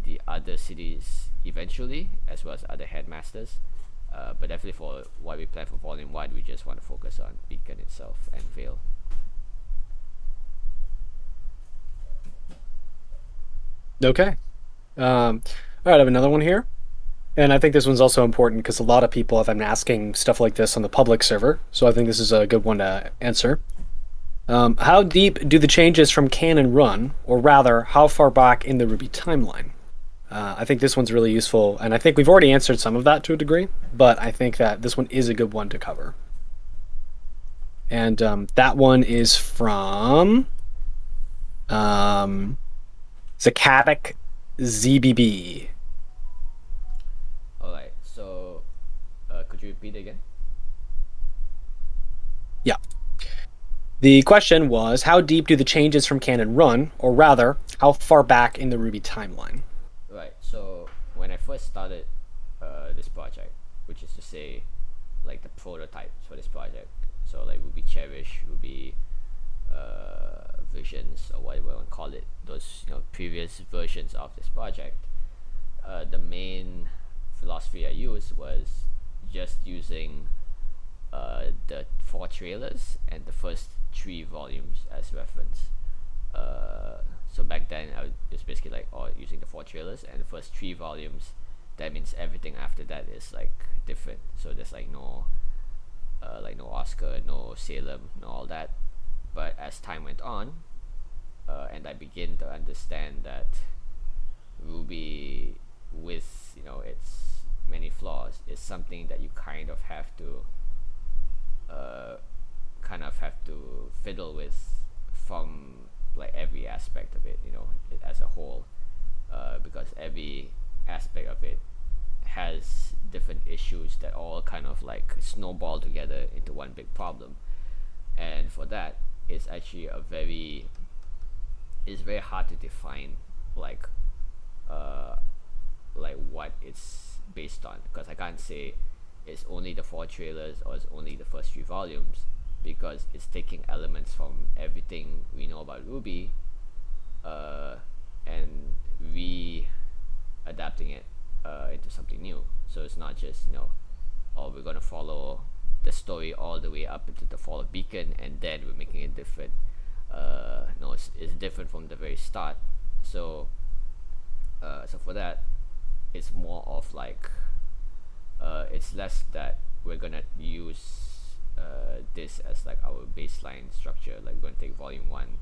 the other cities eventually, as well as other headmasters, but definitely for what we plan for Volume 1, we just want to focus on Beacon itself and Veil. Okay. All right, I have another one here. And I think this one's also important because a lot of people have been asking stuff like this on the public server. So I think this is a good one to answer. How deep do the changes from canon run? Or rather, how far back in the RWBY timeline? I think this one's really useful. And I think we've already answered some of that to a degree. But I think that this one is a good one to cover. And that one is from... Zakatic ZBB. Alright, so could you repeat again? Yeah. The question was, how deep do the changes from canon run, or rather, how far back in the Ruby timeline? Right, so when I first started this project, which is to say, like the prototypes for this project, so like Ruby Cherish, Ruby Visions, or whatever you want to call it, those previous versions of this project, the main philosophy I used was just using the 4 trailers and the first 3 volumes as reference. So back then I was just basically like using the 4 trailers and the first 3 volumes. That means everything after that is like different. So there's like no Oscar, no Salem, no all that. But as time went on, and I begin to understand that Ruby, with its many flaws, is something that you kind of have to fiddle with from like every aspect of it, it as a whole, because every aspect of it has different issues that all kind of like snowball together into one big problem. And for that, it's actually it's very hard to define like what it's based on, because I can't say it's only the 4 trailers or it's only the first 3 volumes, because it's taking elements from everything we know about Ruby and adapting it into something new. So it's not just we're gonna follow the story all the way up into the fall of Beacon and then we're making it different. No, it's different from the very start. So for that, it's more of like it's less that we're gonna use this as like our baseline structure, like we're gonna take volume 1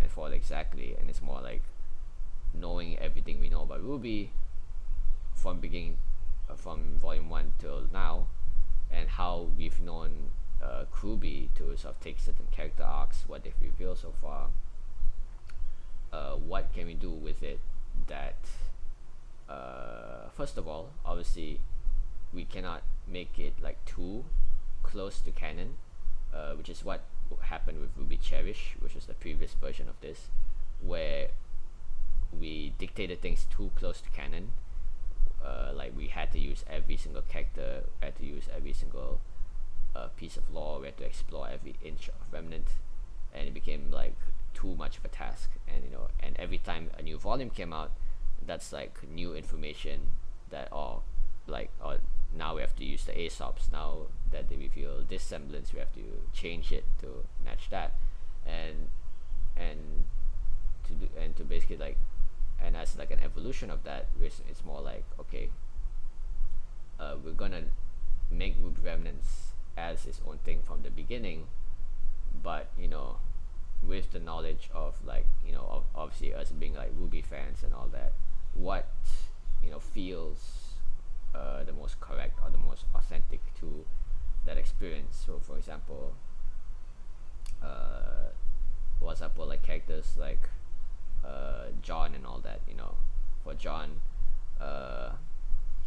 and follow it exactly, and it's more like knowing everything we know about Ruby from from volume 1 till now, and how we've known QnA to sort of take certain character arcs, what they've revealed so far, what can we do with it that first of all, obviously we cannot make it like too close to canon, which is what happened with Ruby Cherish, which was the previous version of this, where we dictated things too close to canon. Like we had to use every single character, had to use every single piece of lore, we had to explore every inch of Remnant, and it became like too much of a task. And and every time a new volume came out, that's like new information that now we have to use the Aesops. Now that they reveal this semblance, we have to change it to match that, and to basically like, and as like an evolution of that, it's more like, okay, we're gonna make Ruby Remnants as its own thing from the beginning, but with the knowledge of like obviously us being like Ruby fans and all that, what feels the most correct or the most authentic to that experience. So for example, like characters like John and all that, for John,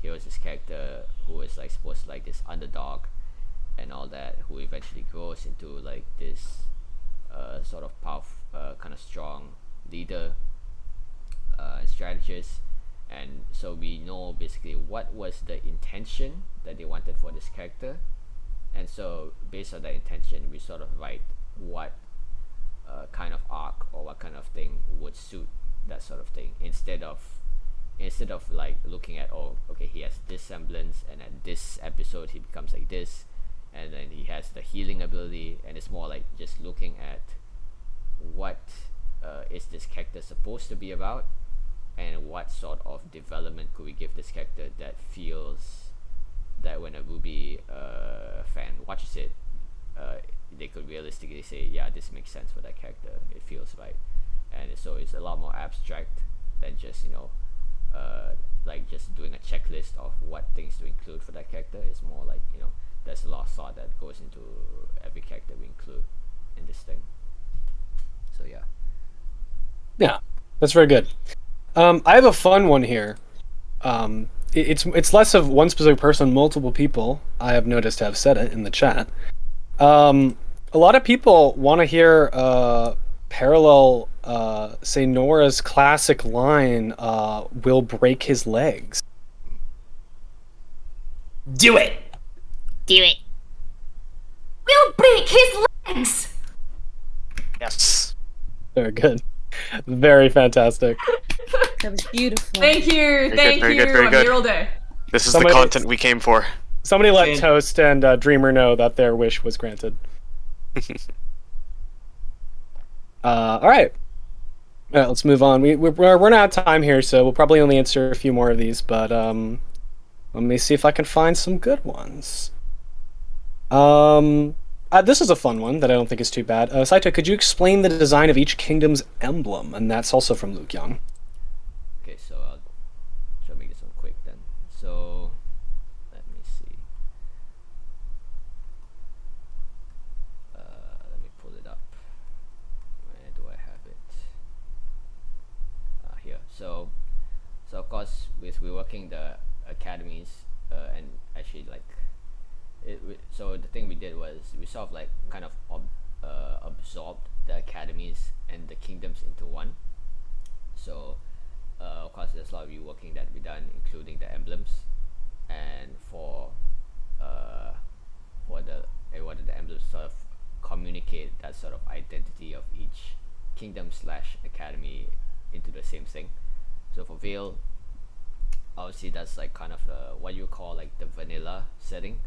he was this character who is like supposed to like this underdog and all that, who eventually grows into like this sort of powerful, kind of strong leader and strategist. And so we know basically what was the intention that they wanted for this character, and so based on that intention, we sort of write what kind of arc or what kind of thing would suit that sort of thing, instead of like looking at, oh, okay, he has this semblance and at this episode he becomes like this, and then he has the healing ability, and it's more like just looking at what is this character supposed to be about, and what sort of development could we give this character that feels that when a Ruby fan watches it, they could realistically say, yeah, this makes sense for that character, it feels right. And so it's a lot more abstract than just like just doing a checklist of what things to include for that character. It's more like there's a lot of thought that goes into every character we include in this thing. So yeah, that's very good. I have a fun one here. It's less of one specific person, multiple people I have noticed have said it in the chat. A lot of people want to hear Parallel say Nora's classic line, "Will break his legs." Do it! Do it. We'll break his legs! Yes. Very good. Very fantastic. That was beautiful. Thank you, thank you. I'm here all day. This is the content we came for. Somebody let Toast and Dreamer know that their wish was granted. All right. All right, let's move on. We're running out of time here, so we'll probably only answer a few more of these, but let me see if I can find some good ones. This is a fun one that I don't think is too bad. Saito, could you explain the design of each kingdom's emblem? And that's also from Luke Young. Okay, so I'll try to make this one quick then. So let me see. Let me pull it up. Where do I have it? Here. So of course, we're working the academies, and actually like. So the thing we did was we sort of like kind of absorbed the academies and the kingdoms into one. So of course there's a lot of reworking that we done, including the emblems, and for I wanted the emblems to sort of communicate that sort of identity of each kingdom / academy into the same thing. So for Veil, obviously that's like kind of what you call like the vanilla setting.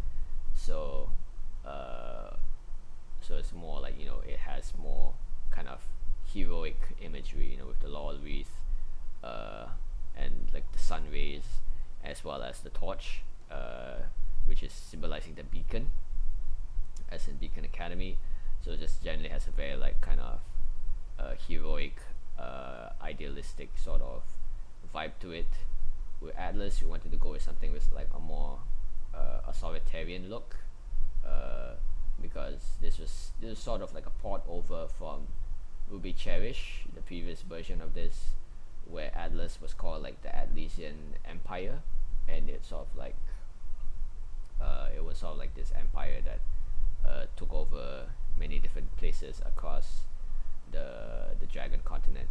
So it's more like, you know, it has more kind of heroic imagery, you know, with the laurel wreath, and like the sun rays, as well as the torch, which is symbolizing the beacon, as in Beacon Academy. So it just generally has a very like kind of heroic, idealistic sort of vibe to it. With Atlas, we wanted to go with something with like a more authoritarian look, because this was sort of like a port over from RWBY Cherish, the previous version of this, where Atlas was called like the Atlesian Empire, and it sort of like it was sort of like this empire that took over many different places across the Dragon continent,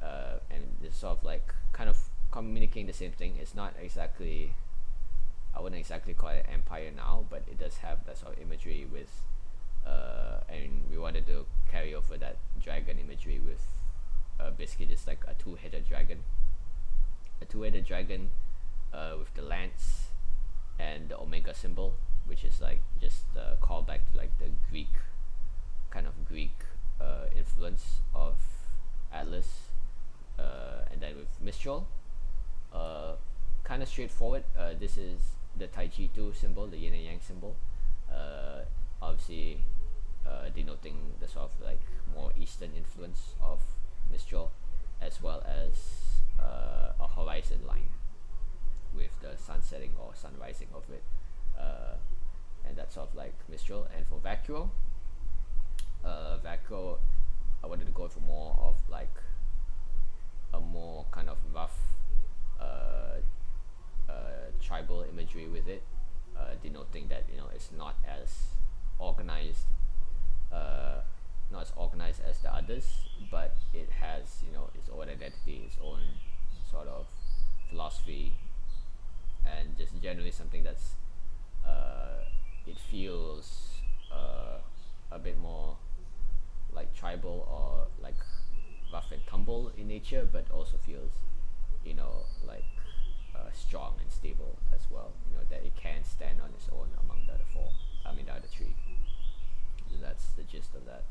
and it's sort of like kind of communicating the same thing. It's not exactly, I wouldn't exactly call it empire now, but it does have that sort of imagery with and we wanted to carry over that dragon imagery with basically just like a two-headed dragon with the lance and the omega symbol, which is like just a callback to like the Greek influence of Atlas, and then with Mistral, kind of straightforward. This is the Tai Chi 2 symbol, the yin and yang symbol, obviously denoting the sort of like more eastern influence of Mistral, as well as a horizon line with the sun setting or sun rising of it, and that's sort of like Mistral. And for Vacuo, I wanted to go for more of like a more kind of rough tribal imagery with it, denoting that, you know, it's not as organized as the others, but it has, you know, its own identity, its own sort of philosophy, and just generally something that's it feels a bit more like tribal or like rough and tumble in nature, but also feels, you know, like strong and stable as well, you know, that it can stand on its own among the other three. So that's the gist of that.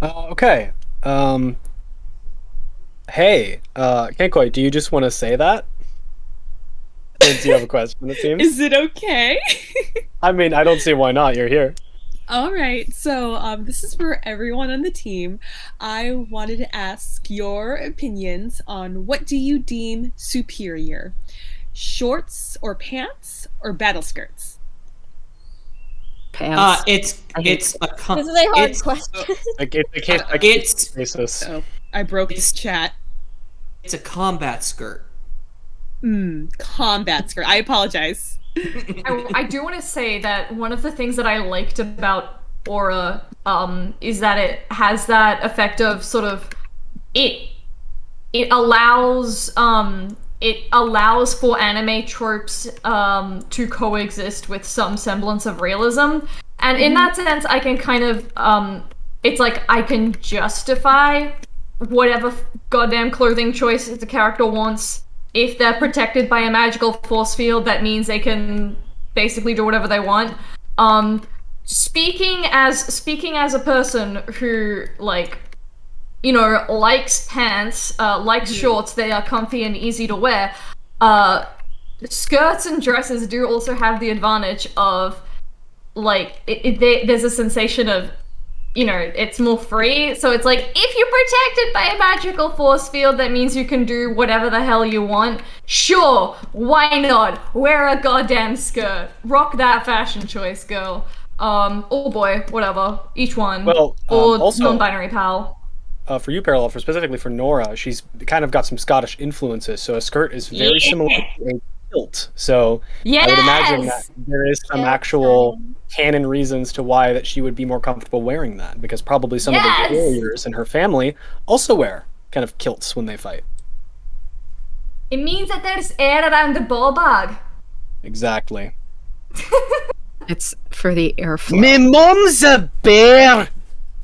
Okay. Hey, Kenkoi, do you just want to say that? Or do you have a question, it seems? Is it okay? I mean, I don't see why not. You're here. All right, so this is for everyone on the team. I wanted to ask your opinions on what do you deem superior? Shorts or pants or battle skirts? pants. It's This is a hard it's question. it's basis. Oh, I broke this chat. it's a combat skirt. Combat skirt. I apologize. I do want to say that one of the things that I liked about Aura is that it has that effect of sort of it allows for anime tropes to coexist with some semblance of realism, and in that sense I can kind of it's like I can justify whatever goddamn clothing choice the character wants. If they're protected by a magical force field, that means they can basically do whatever they want. Speaking as a person who, like, you know, likes pants, likes shorts, they are comfy and easy to wear, skirts and dresses do also have the advantage of, like, there's a sensation of, you know, it's more free. So it's like, if you're protected by a magical force field, that means you can do whatever the hell you want. Sure, why not? Wear a goddamn skirt. Rock that fashion choice, girl. Or boy, whatever. Each one. Well, or also, non-binary pal. For you, Parallel, specifically for Nora, she's kind of got some Scottish influences, so a skirt is very similar to a kilt. So I would imagine that there is some actual canon reasons to why that she would be more comfortable wearing that, because probably some of the warriors in her family also wear kind of kilts when they fight. It means that there's air around the ball bag. Exactly. It's for the airflow. Me mom's a bear.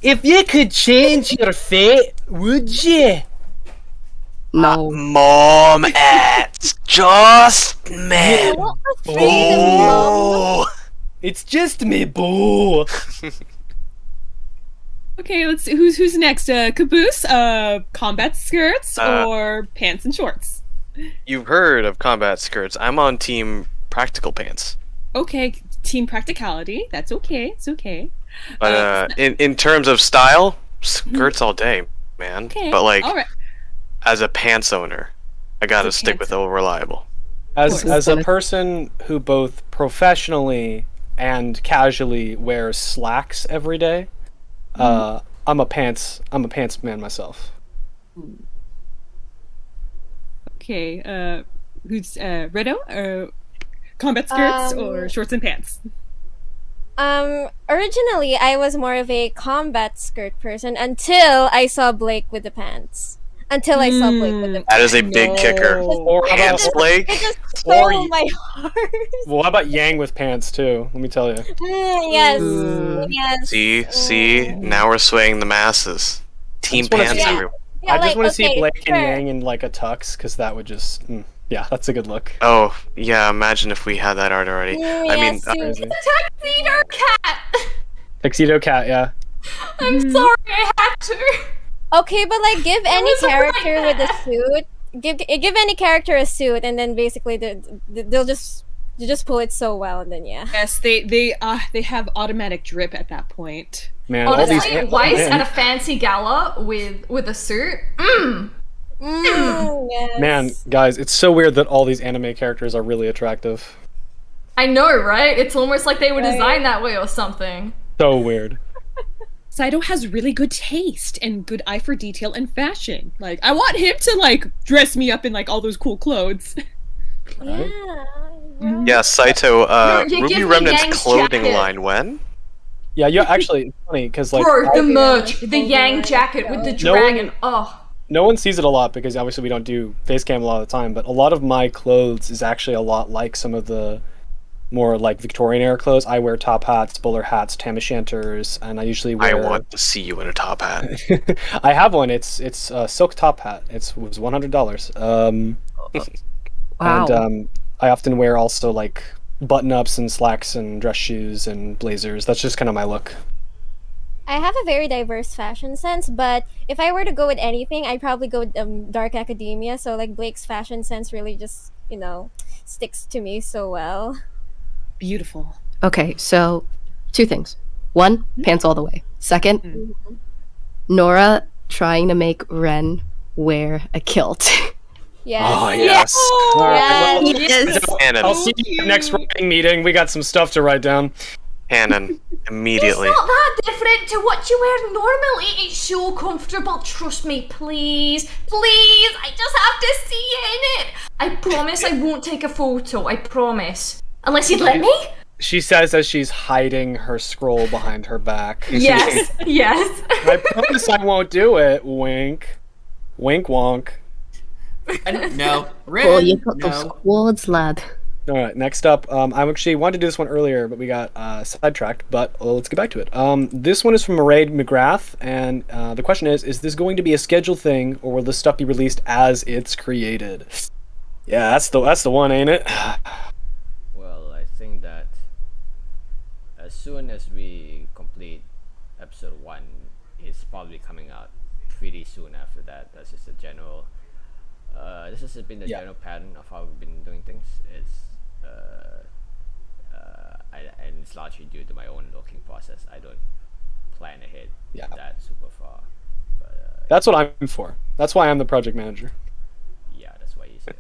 If you could change your fate, would you? No. Mom, it's just me. Boo. It's just me, boo. Okay, let's see who's next. Caboose, combat skirts or pants and shorts? You've heard of combat skirts. I'm on team practical pants. Okay, team practicality. That's okay. It's okay. But in terms of style, skirts all day, man. Okay. But like, all right. as a pants owner, I gotta stick with old reliable. As a person who both professionally and casually wears slacks every day, I'm a pants man myself. Okay, who's Redo? Combat skirts or shorts and pants? Originally I was more of a combat skirt person until I saw Blake with the pants. That is a big kicker. Or pants, Blake. It just stole my heart. Well, how about Yang with pants too? Let me tell you. Yes. See, now we're swaying the masses. Team pants, everyone. Yeah, I just want to see okay, Blake sure. and Yang in like a tux, because that would just, yeah, that's a good look. Oh yeah, imagine if we had that art already. I mean, It's a tuxedo cat! Tuxedo cat, yeah. I'm sorry, I had to. Okay, but like give any character with a suit, give any character a suit, and then basically they'll just pull it so well, and then yeah. Yes, they have automatic drip at that point. Man, honestly, Weiss at a fancy gala with a suit. Yes. Man, guys, it's so weird that all these anime characters are really attractive. I know, right? It's almost like they were designed that way or something. So weird. Saito has really good taste and good eye for detail and fashion. Like, I want him to like dress me up in like all those cool clothes. yeah, Saito. You give RWBY me Remnants Yang's clothing jacket. line when? Yeah, actually, it's funny because like Bro, the merch, the Yang jacket with the dragon. No one sees it a lot because obviously we don't do face cam a lot of the time, but a lot of my clothes is actually a lot like some of the more like Victorian era clothes. I wear top hats, bowler hats, tam o' shanters, and I usually wear... I want to see you in a top hat. I have one. It's a silk top hat. It was $100. Wow. And I often wear also like button-ups and slacks and dress shoes and blazers. That's just kind of my look. I have a very diverse fashion sense, but if I were to go with anything, I'd probably go with Dark Academia. So like Blake's fashion sense really just, sticks to me so well. Beautiful. Okay, so 2 things. 1, pants all the way. 2nd, Nora trying to make Ren wear a kilt. Yes. Oh, yes. All right, Yes. I'll see you at next writing meeting. We got some stuff to write down. Canon immediately. It's not that different to what you wear normally. It's so comfortable. Trust me, please. Please, I just have to see it in it. I promise I won't take a photo. I promise. Unless you'd let me? She says as she's hiding her scroll behind her back. Yes, yes. I promise I won't do it. Wink. Wink wonk. No. Oh, you got no. those quads, lad. All right, next up, I actually wanted to do this one earlier, but we got sidetracked, but let's get back to it. This one is from Mairead McGrath, and the question is this going to be a scheduled thing, or will this stuff be released as it's created? Yeah, that's the one, ain't it? Well, I think that as soon as we complete episode 1, it's probably coming out pretty soon after that. That's just a general... this has been the general pattern of how we've been doing things. And it's largely due to my own looking process. I don't plan ahead that super far. But, That's what I'm for. That's why I'm the project manager. Yeah, that's why you said.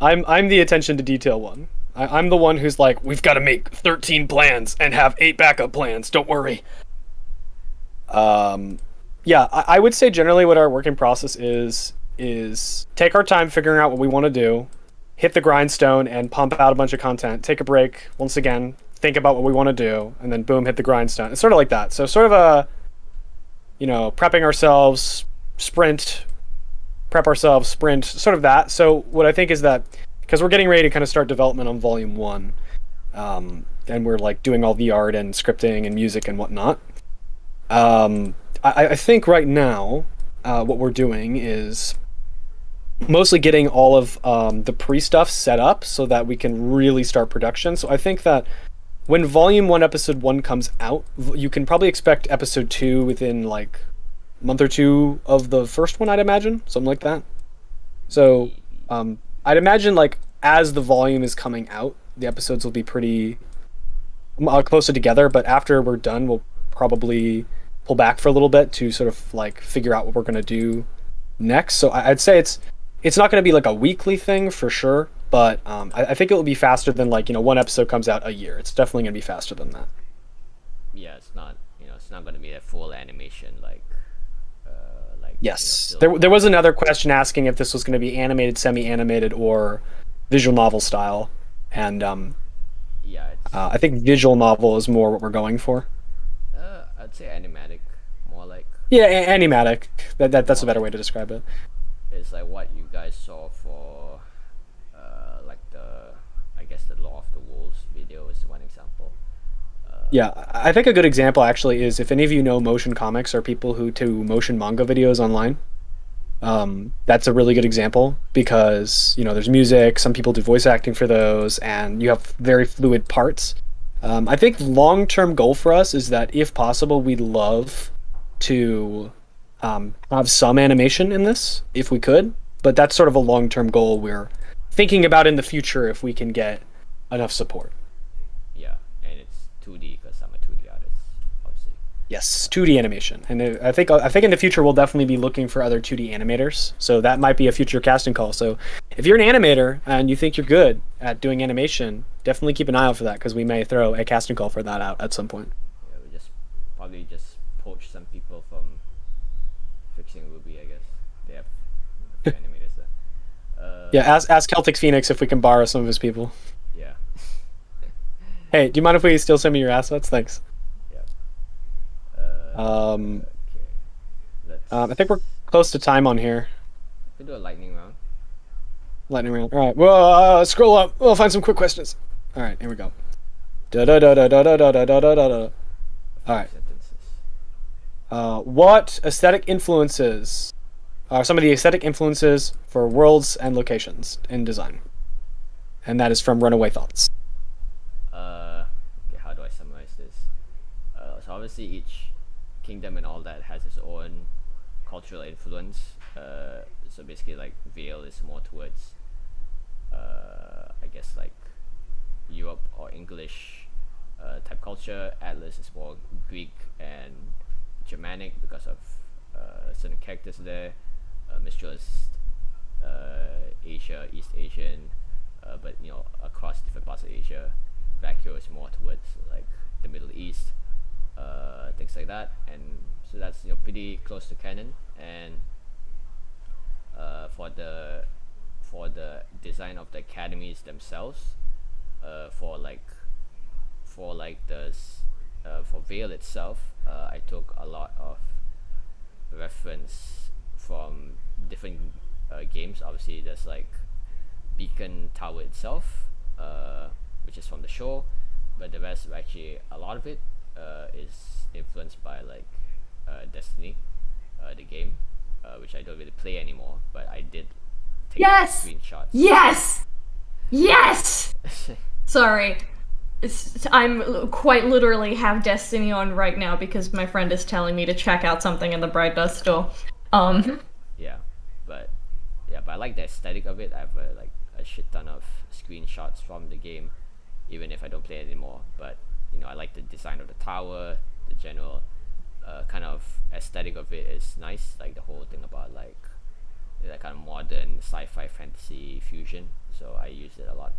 I'm the attention to detail one. I'm the one who's like, we've got to make 13 plans and have 8 backup plans. Don't worry. Yeah, I would say generally what our working process is take our time figuring out what we want to do, hit the grindstone and pump out a bunch of content, take a break, once again, think about what we want to do, and then boom, hit the grindstone. It's sort of like that. So sort of a, prepping ourselves, prep ourselves, sprint, sort of that. So what I think is that, because we're getting ready to kind of start development on Volume 1, and we're like doing all the art and scripting and music and whatnot, I think right now, what we're doing is mostly getting all of the pre-stuff set up so that we can really start production. So I think that when Volume 1, Episode 1 comes out, you can probably expect Episode 2 within like a month or two of the first one, I'd imagine. Something like that. So I'd imagine like as the volume is coming out, the episodes will be pretty closer together, but after we're done, we'll probably pull back for a little bit to sort of like figure out what we're going to do next. So I'd say it's not going to be like a weekly thing for sure, but I think it will be faster than like, one episode comes out a year. It's definitely going to be faster than that. Yeah, it's not going to be a full animation like yes. There was another question asking if this was going to be animated, semi-animated, or visual novel style, and I think visual novel is more what we're going for. I'd say animatic, more like. Yeah, animatic. That's a better way to describe it. It's like what you guys saw for, like I guess the Law of the Wolves video is one example. Yeah, I think a good example actually is if any of you know motion comics or people who do motion manga videos online. That's a really good example because there's music. Some people do voice acting for those, and you have very fluid parts. I think long-term goal for us is that if possible, we'd love to have some animation in this if we could, but that's sort of a long-term goal we're thinking about in the future if we can get enough support. Yeah, and it's 2D because I'm a 2D artist, obviously. Yes, 2D animation, and I think in the future we'll definitely be looking for other 2D animators. So that might be a future casting call. So if you're an animator and you think you're good at doing animation, definitely keep an eye out for that because we may throw a casting call for that out at some point. Yeah, we probably just poach some people from fixing RWBY, I guess. They have animators there. Yeah, ask Celtic Phoenix if we can borrow some of his people. Yeah. Hey, do you mind if we still send me your assets? Thanks. Okay. I think we're close to time on here. We do a lightning round. Lightning round. All right. Well, scroll up. We'll find some quick questions. All right, here we go. Da da da da da da da da da da da. All right. What aesthetic influences are some of the aesthetic influences for worlds and locations in design? And that is from Runaway Thoughts. Okay, how do I summarize this? So obviously each kingdom and all that has its own cultural influence. So basically like Vale is more towards I guess like Europe or English type culture. Atlas is more Greek and Germanic because of certain characters there. Mistral is Asia, East Asian, but across different parts of Asia. Vacuo is more towards like the Middle East, things like that, and so that's pretty close to canon. And for the design of the academies themselves, for Veil itself, I took a lot of reference from different games. Obviously, there's like Beacon Tower itself, which is from the show, but the rest, actually, a lot of it is influenced by like Destiny, the game, which I don't really play anymore, but I did take screenshots. Yes. Sorry. I'm quite literally have Destiny on right now because my friend is telling me to check out something in the Bright Dust store. Yeah, but I like the aesthetic of it. I have like a shit ton of screenshots from the game, even if I don't play it anymore. But I like the design of the tower, the general kind of aesthetic of it is nice. Like the whole thing about like that kind of modern sci-fi fantasy fusion. So I use it a lot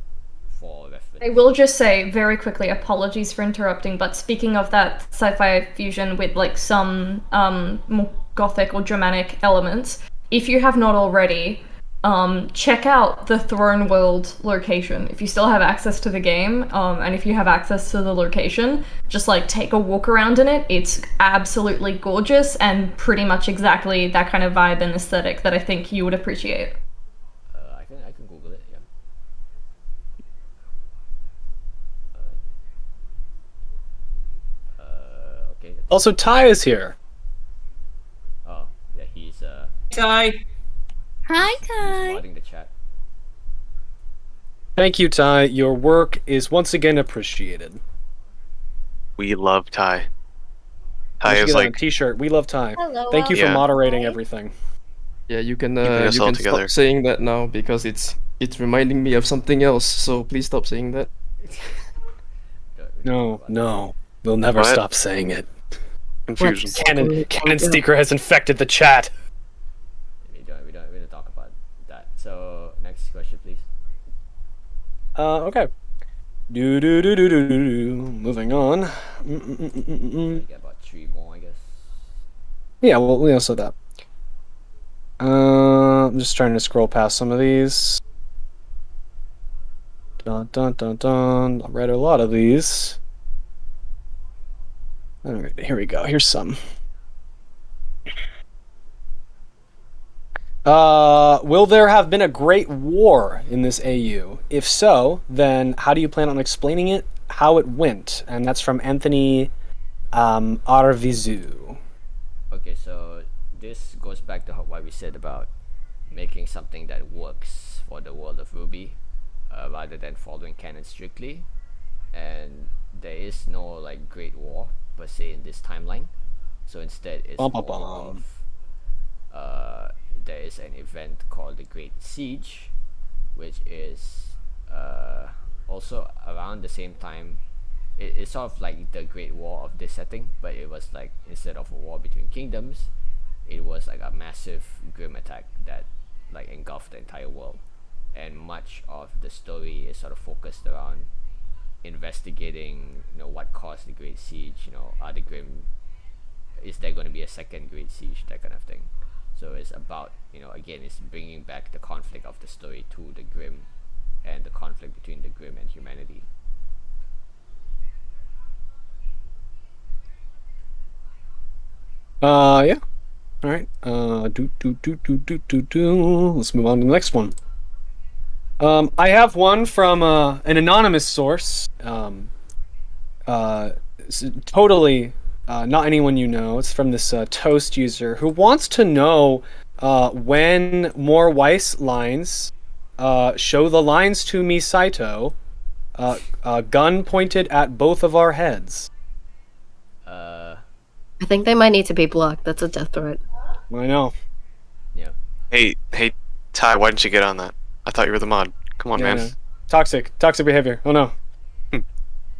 for reference. I will just say very quickly, apologies for interrupting, but speaking of that sci-fi fusion with like some more gothic or Germanic elements, if you have not already, check out the Throne World location. If you still have access to the game, and if you have access to the location, just like take a walk around in it. It's absolutely gorgeous and pretty much exactly that kind of vibe and aesthetic that I think you would appreciate. I can Google it. Yeah. Okay. Also, Ty is here. Oh yeah, he's Ty. Hi, Kai. modding the chat. Thank you, Ty. Your work is once again appreciated. We love Ty. Ty We should is get on like a T-shirt. We love Ty. Hello, Thank you for Yeah. moderating everything. Yeah, you can Keeping us all stop together. saying that now because it's reminding me of something else. So please stop saying that. No. We'll never What? stop saying it. Confusion. Canon Sneaker has infected the chat. We don't talk about that. So next question, please. Okay. Moving on. Get about 3 more, I guess. Yeah, well, we also that. I'm just trying to scroll past some of these. Dun dun dun dun. I read a lot of these. Alright, here we go. Here's some. Will there have been a great war in this AU? If so, then how do you plan on explaining it, how it went? And that's from Anthony Arvizu. Okay, so this goes back to what we said about making something that works for the world of RWBY, rather than following canon strictly. And there is no like great war per se in this timeline. So instead, it's more of there is an event called the Great Siege, which is also around the same time. It's sort of like the Great War of this setting, but it was like instead of a war between kingdoms, it was like a massive grim attack that like engulfed the entire world. And much of the story is sort of focused around investigating, what caused the Great Siege. Are the Grim? Is there going to be a second Great Siege? That kind of thing. So it's about, again, it's bringing back the conflict of the story to the Grim, and the conflict between the Grim and humanity. Yeah. All right. Let's move on to the next one. I have one from an anonymous source. Totally not anyone you know. It's from this Toast user who wants to know when more Weiss lines. Show the lines to me, Saito. Gun pointed at both of our heads. I think they might need to be blocked. That's a death threat. I know. Yeah. Hey, Ty, why didn't you get on that? I thought you were the mod. Come on, man. Yeah. Toxic behavior. Oh no. Yeah,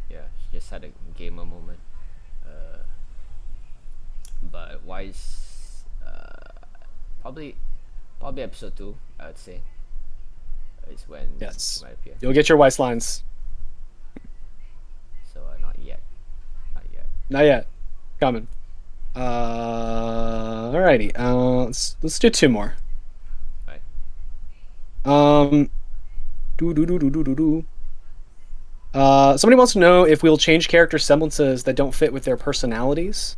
she just had a gamer moment. But Wise, probably episode 2, I would say. Is when Yes. it might appear. You'll get your Weiss lines. Not yet. Coming. Alrighty. Let's do 2 more. Right. Somebody wants to know if we'll change character semblances that don't fit with their personalities,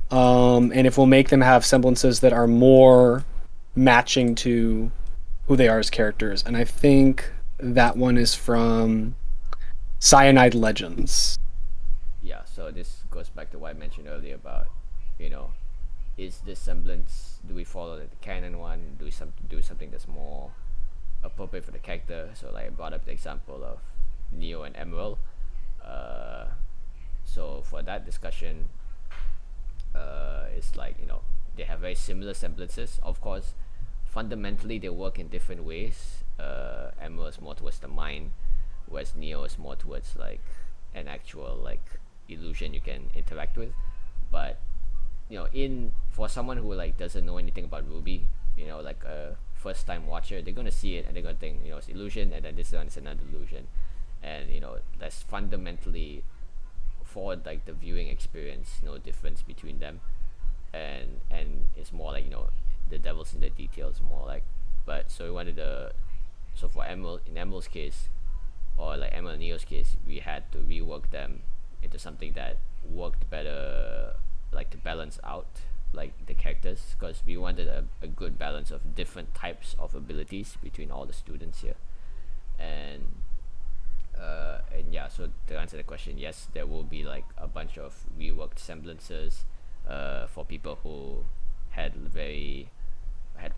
and if we'll make them have semblances that are more matching to who they are as characters. And I think that one is from Cyanide Legends. Yeah, so this goes back to what I mentioned earlier about, is this semblance, do we follow the canon one? Do we do something that's more appropriate for the character? So like I brought up the example of Neo and Emerald. So for that discussion, it's like, they have very similar semblances. Of course, fundamentally they work in different ways. Emerald is more towards the mind, whereas Neo is more towards like an actual like illusion you can interact with. But for someone who like doesn't know anything about RWBY, like a first time watcher, they're gonna see it and they're gonna think, it's illusion, and then this one is another illusion. And that's fundamentally, for like the viewing experience, no difference between them. And it's more like, the devil's in the details, more like. But so we wanted so for Emerald, in Emerald's case, or like Emerald and Neo's case, we had to rework them into something that worked better, like to balance out like the characters, because we wanted a good balance of different types of abilities between all the students here. And yeah, so to answer the question, yes, there will be like a bunch of reworked semblances for people who had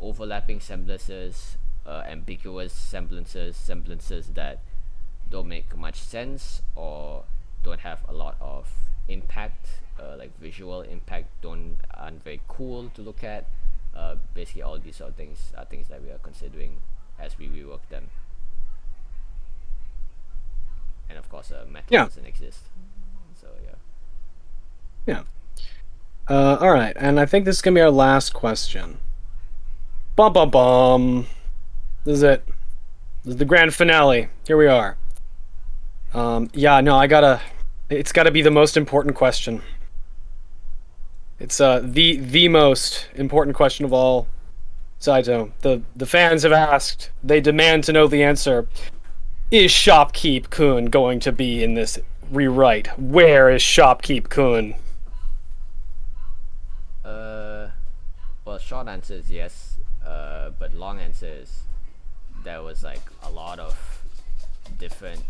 overlapping semblances, ambiguous semblances that don't make much sense or don't have a lot of impact, like visual impact, aren't very cool to look at. Basically all these sort of things are things that we are considering as we rework them. And of course metal doesn't exist, so yeah. Alright, and I think this is gonna be our last question. Bum bum bum. This is it. This is the grand finale. Here we are. It's gotta be the most important question. It's the most important question of all. Saito, the fans have asked, they demand to know the answer. Is Shopkeep-kun going to be in this rewrite? Where is Shopkeep-kun? Well, short answer is yes, but long answer is there was like a lot of different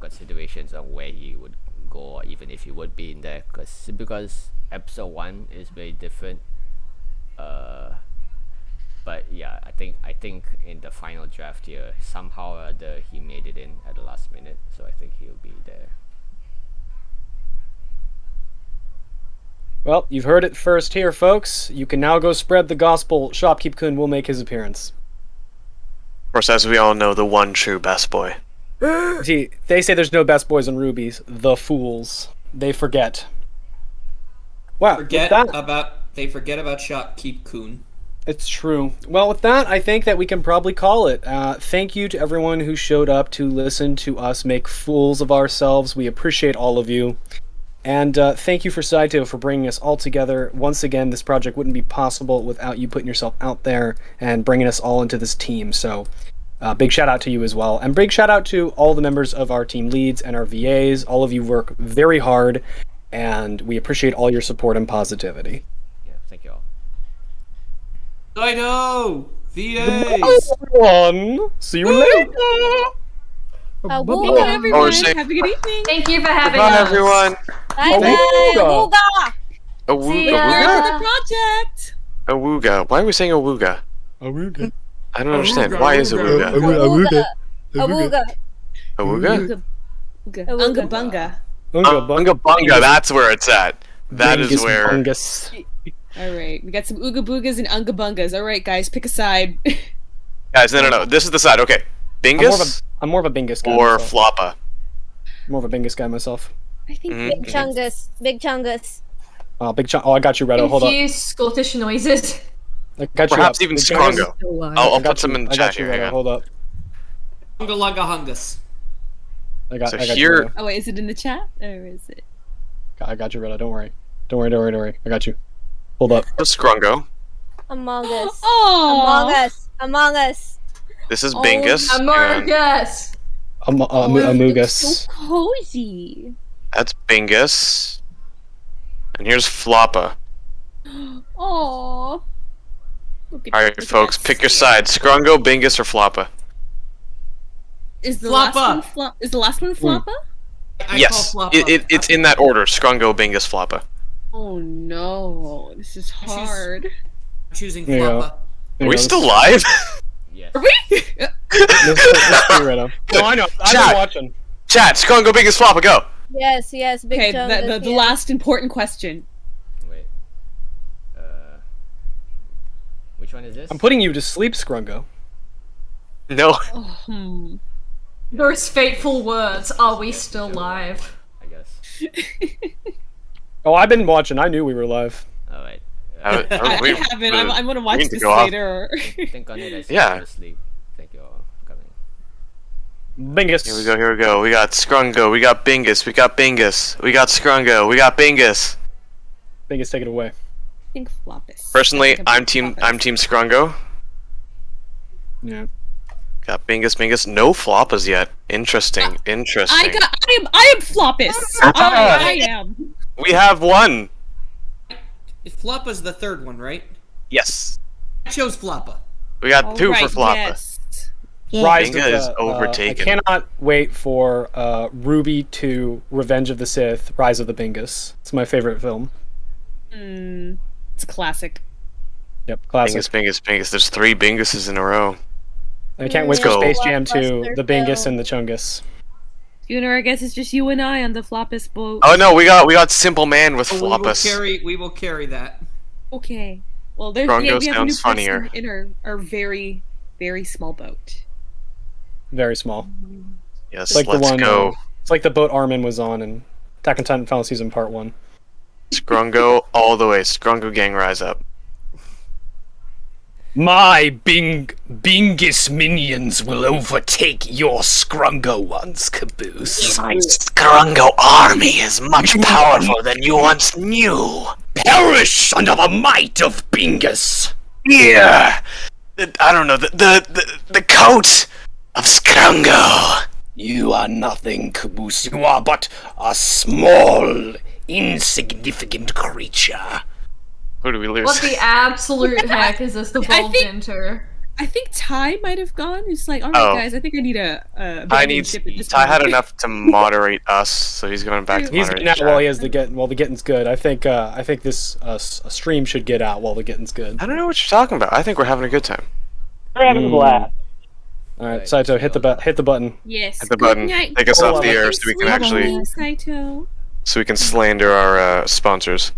considerations on where he would go, or even if he would be in there, because episode 1 is very different. But yeah, I think in the final draft here, somehow or other he made it in at the last minute, so I think he'll be there. Well, you've heard it first here, folks. You can now go spread the gospel. Shopkeep-kun will make his appearance. Of course, as we all know, the one true best boy. See, they say there's no best boys in RWBYs. The fools. They forget. Wow. They forget about Shopkeep-kun. It's true. Well, with that, I think that we can probably call it. Thank you to everyone who showed up to listen to us make fools of ourselves. We appreciate all of you. And thank you for Saito for bringing us all together. Once again, this project wouldn't be possible without you putting yourself out there and bringing us all into this team. So big shout out to you as well. And big shout out to all the members of our team leads and our VAs. All of you work very hard, and we appreciate all your support and positivity. Yeah, thank you all. Saito! VAs! Everyone! See you later! Thank you, everyone. Have a good evening. Thank you for having Bye, us. everyone. Bye-bye! Awooga! See ya. The project! Awooga. Why are we saying awooga? Awooga. I don't understand. Why is awooga? Awooga! Awooga? Unga bunga. Unga bunga. That's where it's at. That is Bungus where. bungus. All right, we got some ooga boogas and unga bungas. All right, guys, pick a side. Guys, no. This is the side. Okay. Bingus? I'm more of a Bingus guy. Or myself. Floppa? More of a Bingus guy myself. I think Big Chungus. Big Chungus. Oh, I got you, Redo. Hold up. Infuse Scottish noises. I got you. Perhaps up. even Big Skrongo. Chungus. I'll put some in the I chat got you, here. Hang Redo. on. Hold up. Unga lunga hungus. I got So you, here- Rilla. Oh wait, is it in the chat or is it? I got you, Rilla. Don't worry. Don't worry. I got you. Hold up. The Scrungo. Among Us. Oh. Among Us. This is Bingus. Among Us. Amogus. So cozy. That's Bingus. And here's Floppa. Oh. Alright, folks, pick your side. Scrungo, Bingus, or Floppa. Is the Floppa. last one Is the last one Floppa? Yes, it's in that order. Scrungo, Bingus, Floppa. Oh no, this is hard. I'm choosing There you go. Floppa. Are we still live? Are we? Let's be Rilla. No, I know. I've Chat. been watching. Chat, Scrungo, Bingus, Floppa, go! Yes, big Okay, chunk. the last important question. Wait. Which one is this? I'm putting you to sleep, Scrungo. No. Oh, Those fateful words, are we still live? I guess. Oh, I've been watching. I knew we were live. Alright. I haven't. I'm gonna watch need to this go off. later. Think on it. I Yeah. to sleep. Thank you all for coming. Bingus. Here we go. We got Scrungo, we got Bingus, we got Bingus, we got Scrungo, we got Bingus. Bingus, take it away. I think Floppus. Personally, I'm team Scrungo. Yeah. Got Bingus. No Floppas yet. Interesting. I am Floppus. I am. We have one. Floppa's the third one, right? Yes. I chose Floppa. We got two for Floppa. Yes. Rise Binga is overtaken. I cannot wait for RWBY 2 Revenge of the Sith, Rise of the Bingus. It's my favorite film. It's a classic. Yep, classic. Bingus. There's 3 Binguses in a row. I can't wait for Space Jam 2, the Bingus and the Chungus. QnA, I guess it's just you and I on the Floppus boat. Oh no, we got Simple Man with Floppus. We will carry that. Okay. Well, there's Strongo we have a new sounds person funnier. in our very, very small boat. Very small. Yes, It's like let's the one, go. it's like the boat Armin was on in Attack on Titan Final Season Part 1. Scrungo all the way. Scrungo gang rise up. My Bingus minions will overtake your Scrungo ones, Caboose. My Scrungo army is much powerful than you once knew. Perish under the might of Bingus. Yeah. I don't know, the coat of Scrungo. You are nothing, Caboose. You are but a small, insignificant creature. Who do we lose? What the absolute heck is this evolved into? I think Ty might have gone. It's like, all right, Oh. guys, I think I need a Ty had enough to moderate us, so he's going back to He's moderate getting out chat. while he has the the getting's good. I think this stream should get out while the getting's good. I don't know what you're talking about. I think we're having a good time. We're having a blast. All right, Saito, hit the button. Yes. Hit the button. Take us off the air so we can actually Saito. so we can slander our sponsors.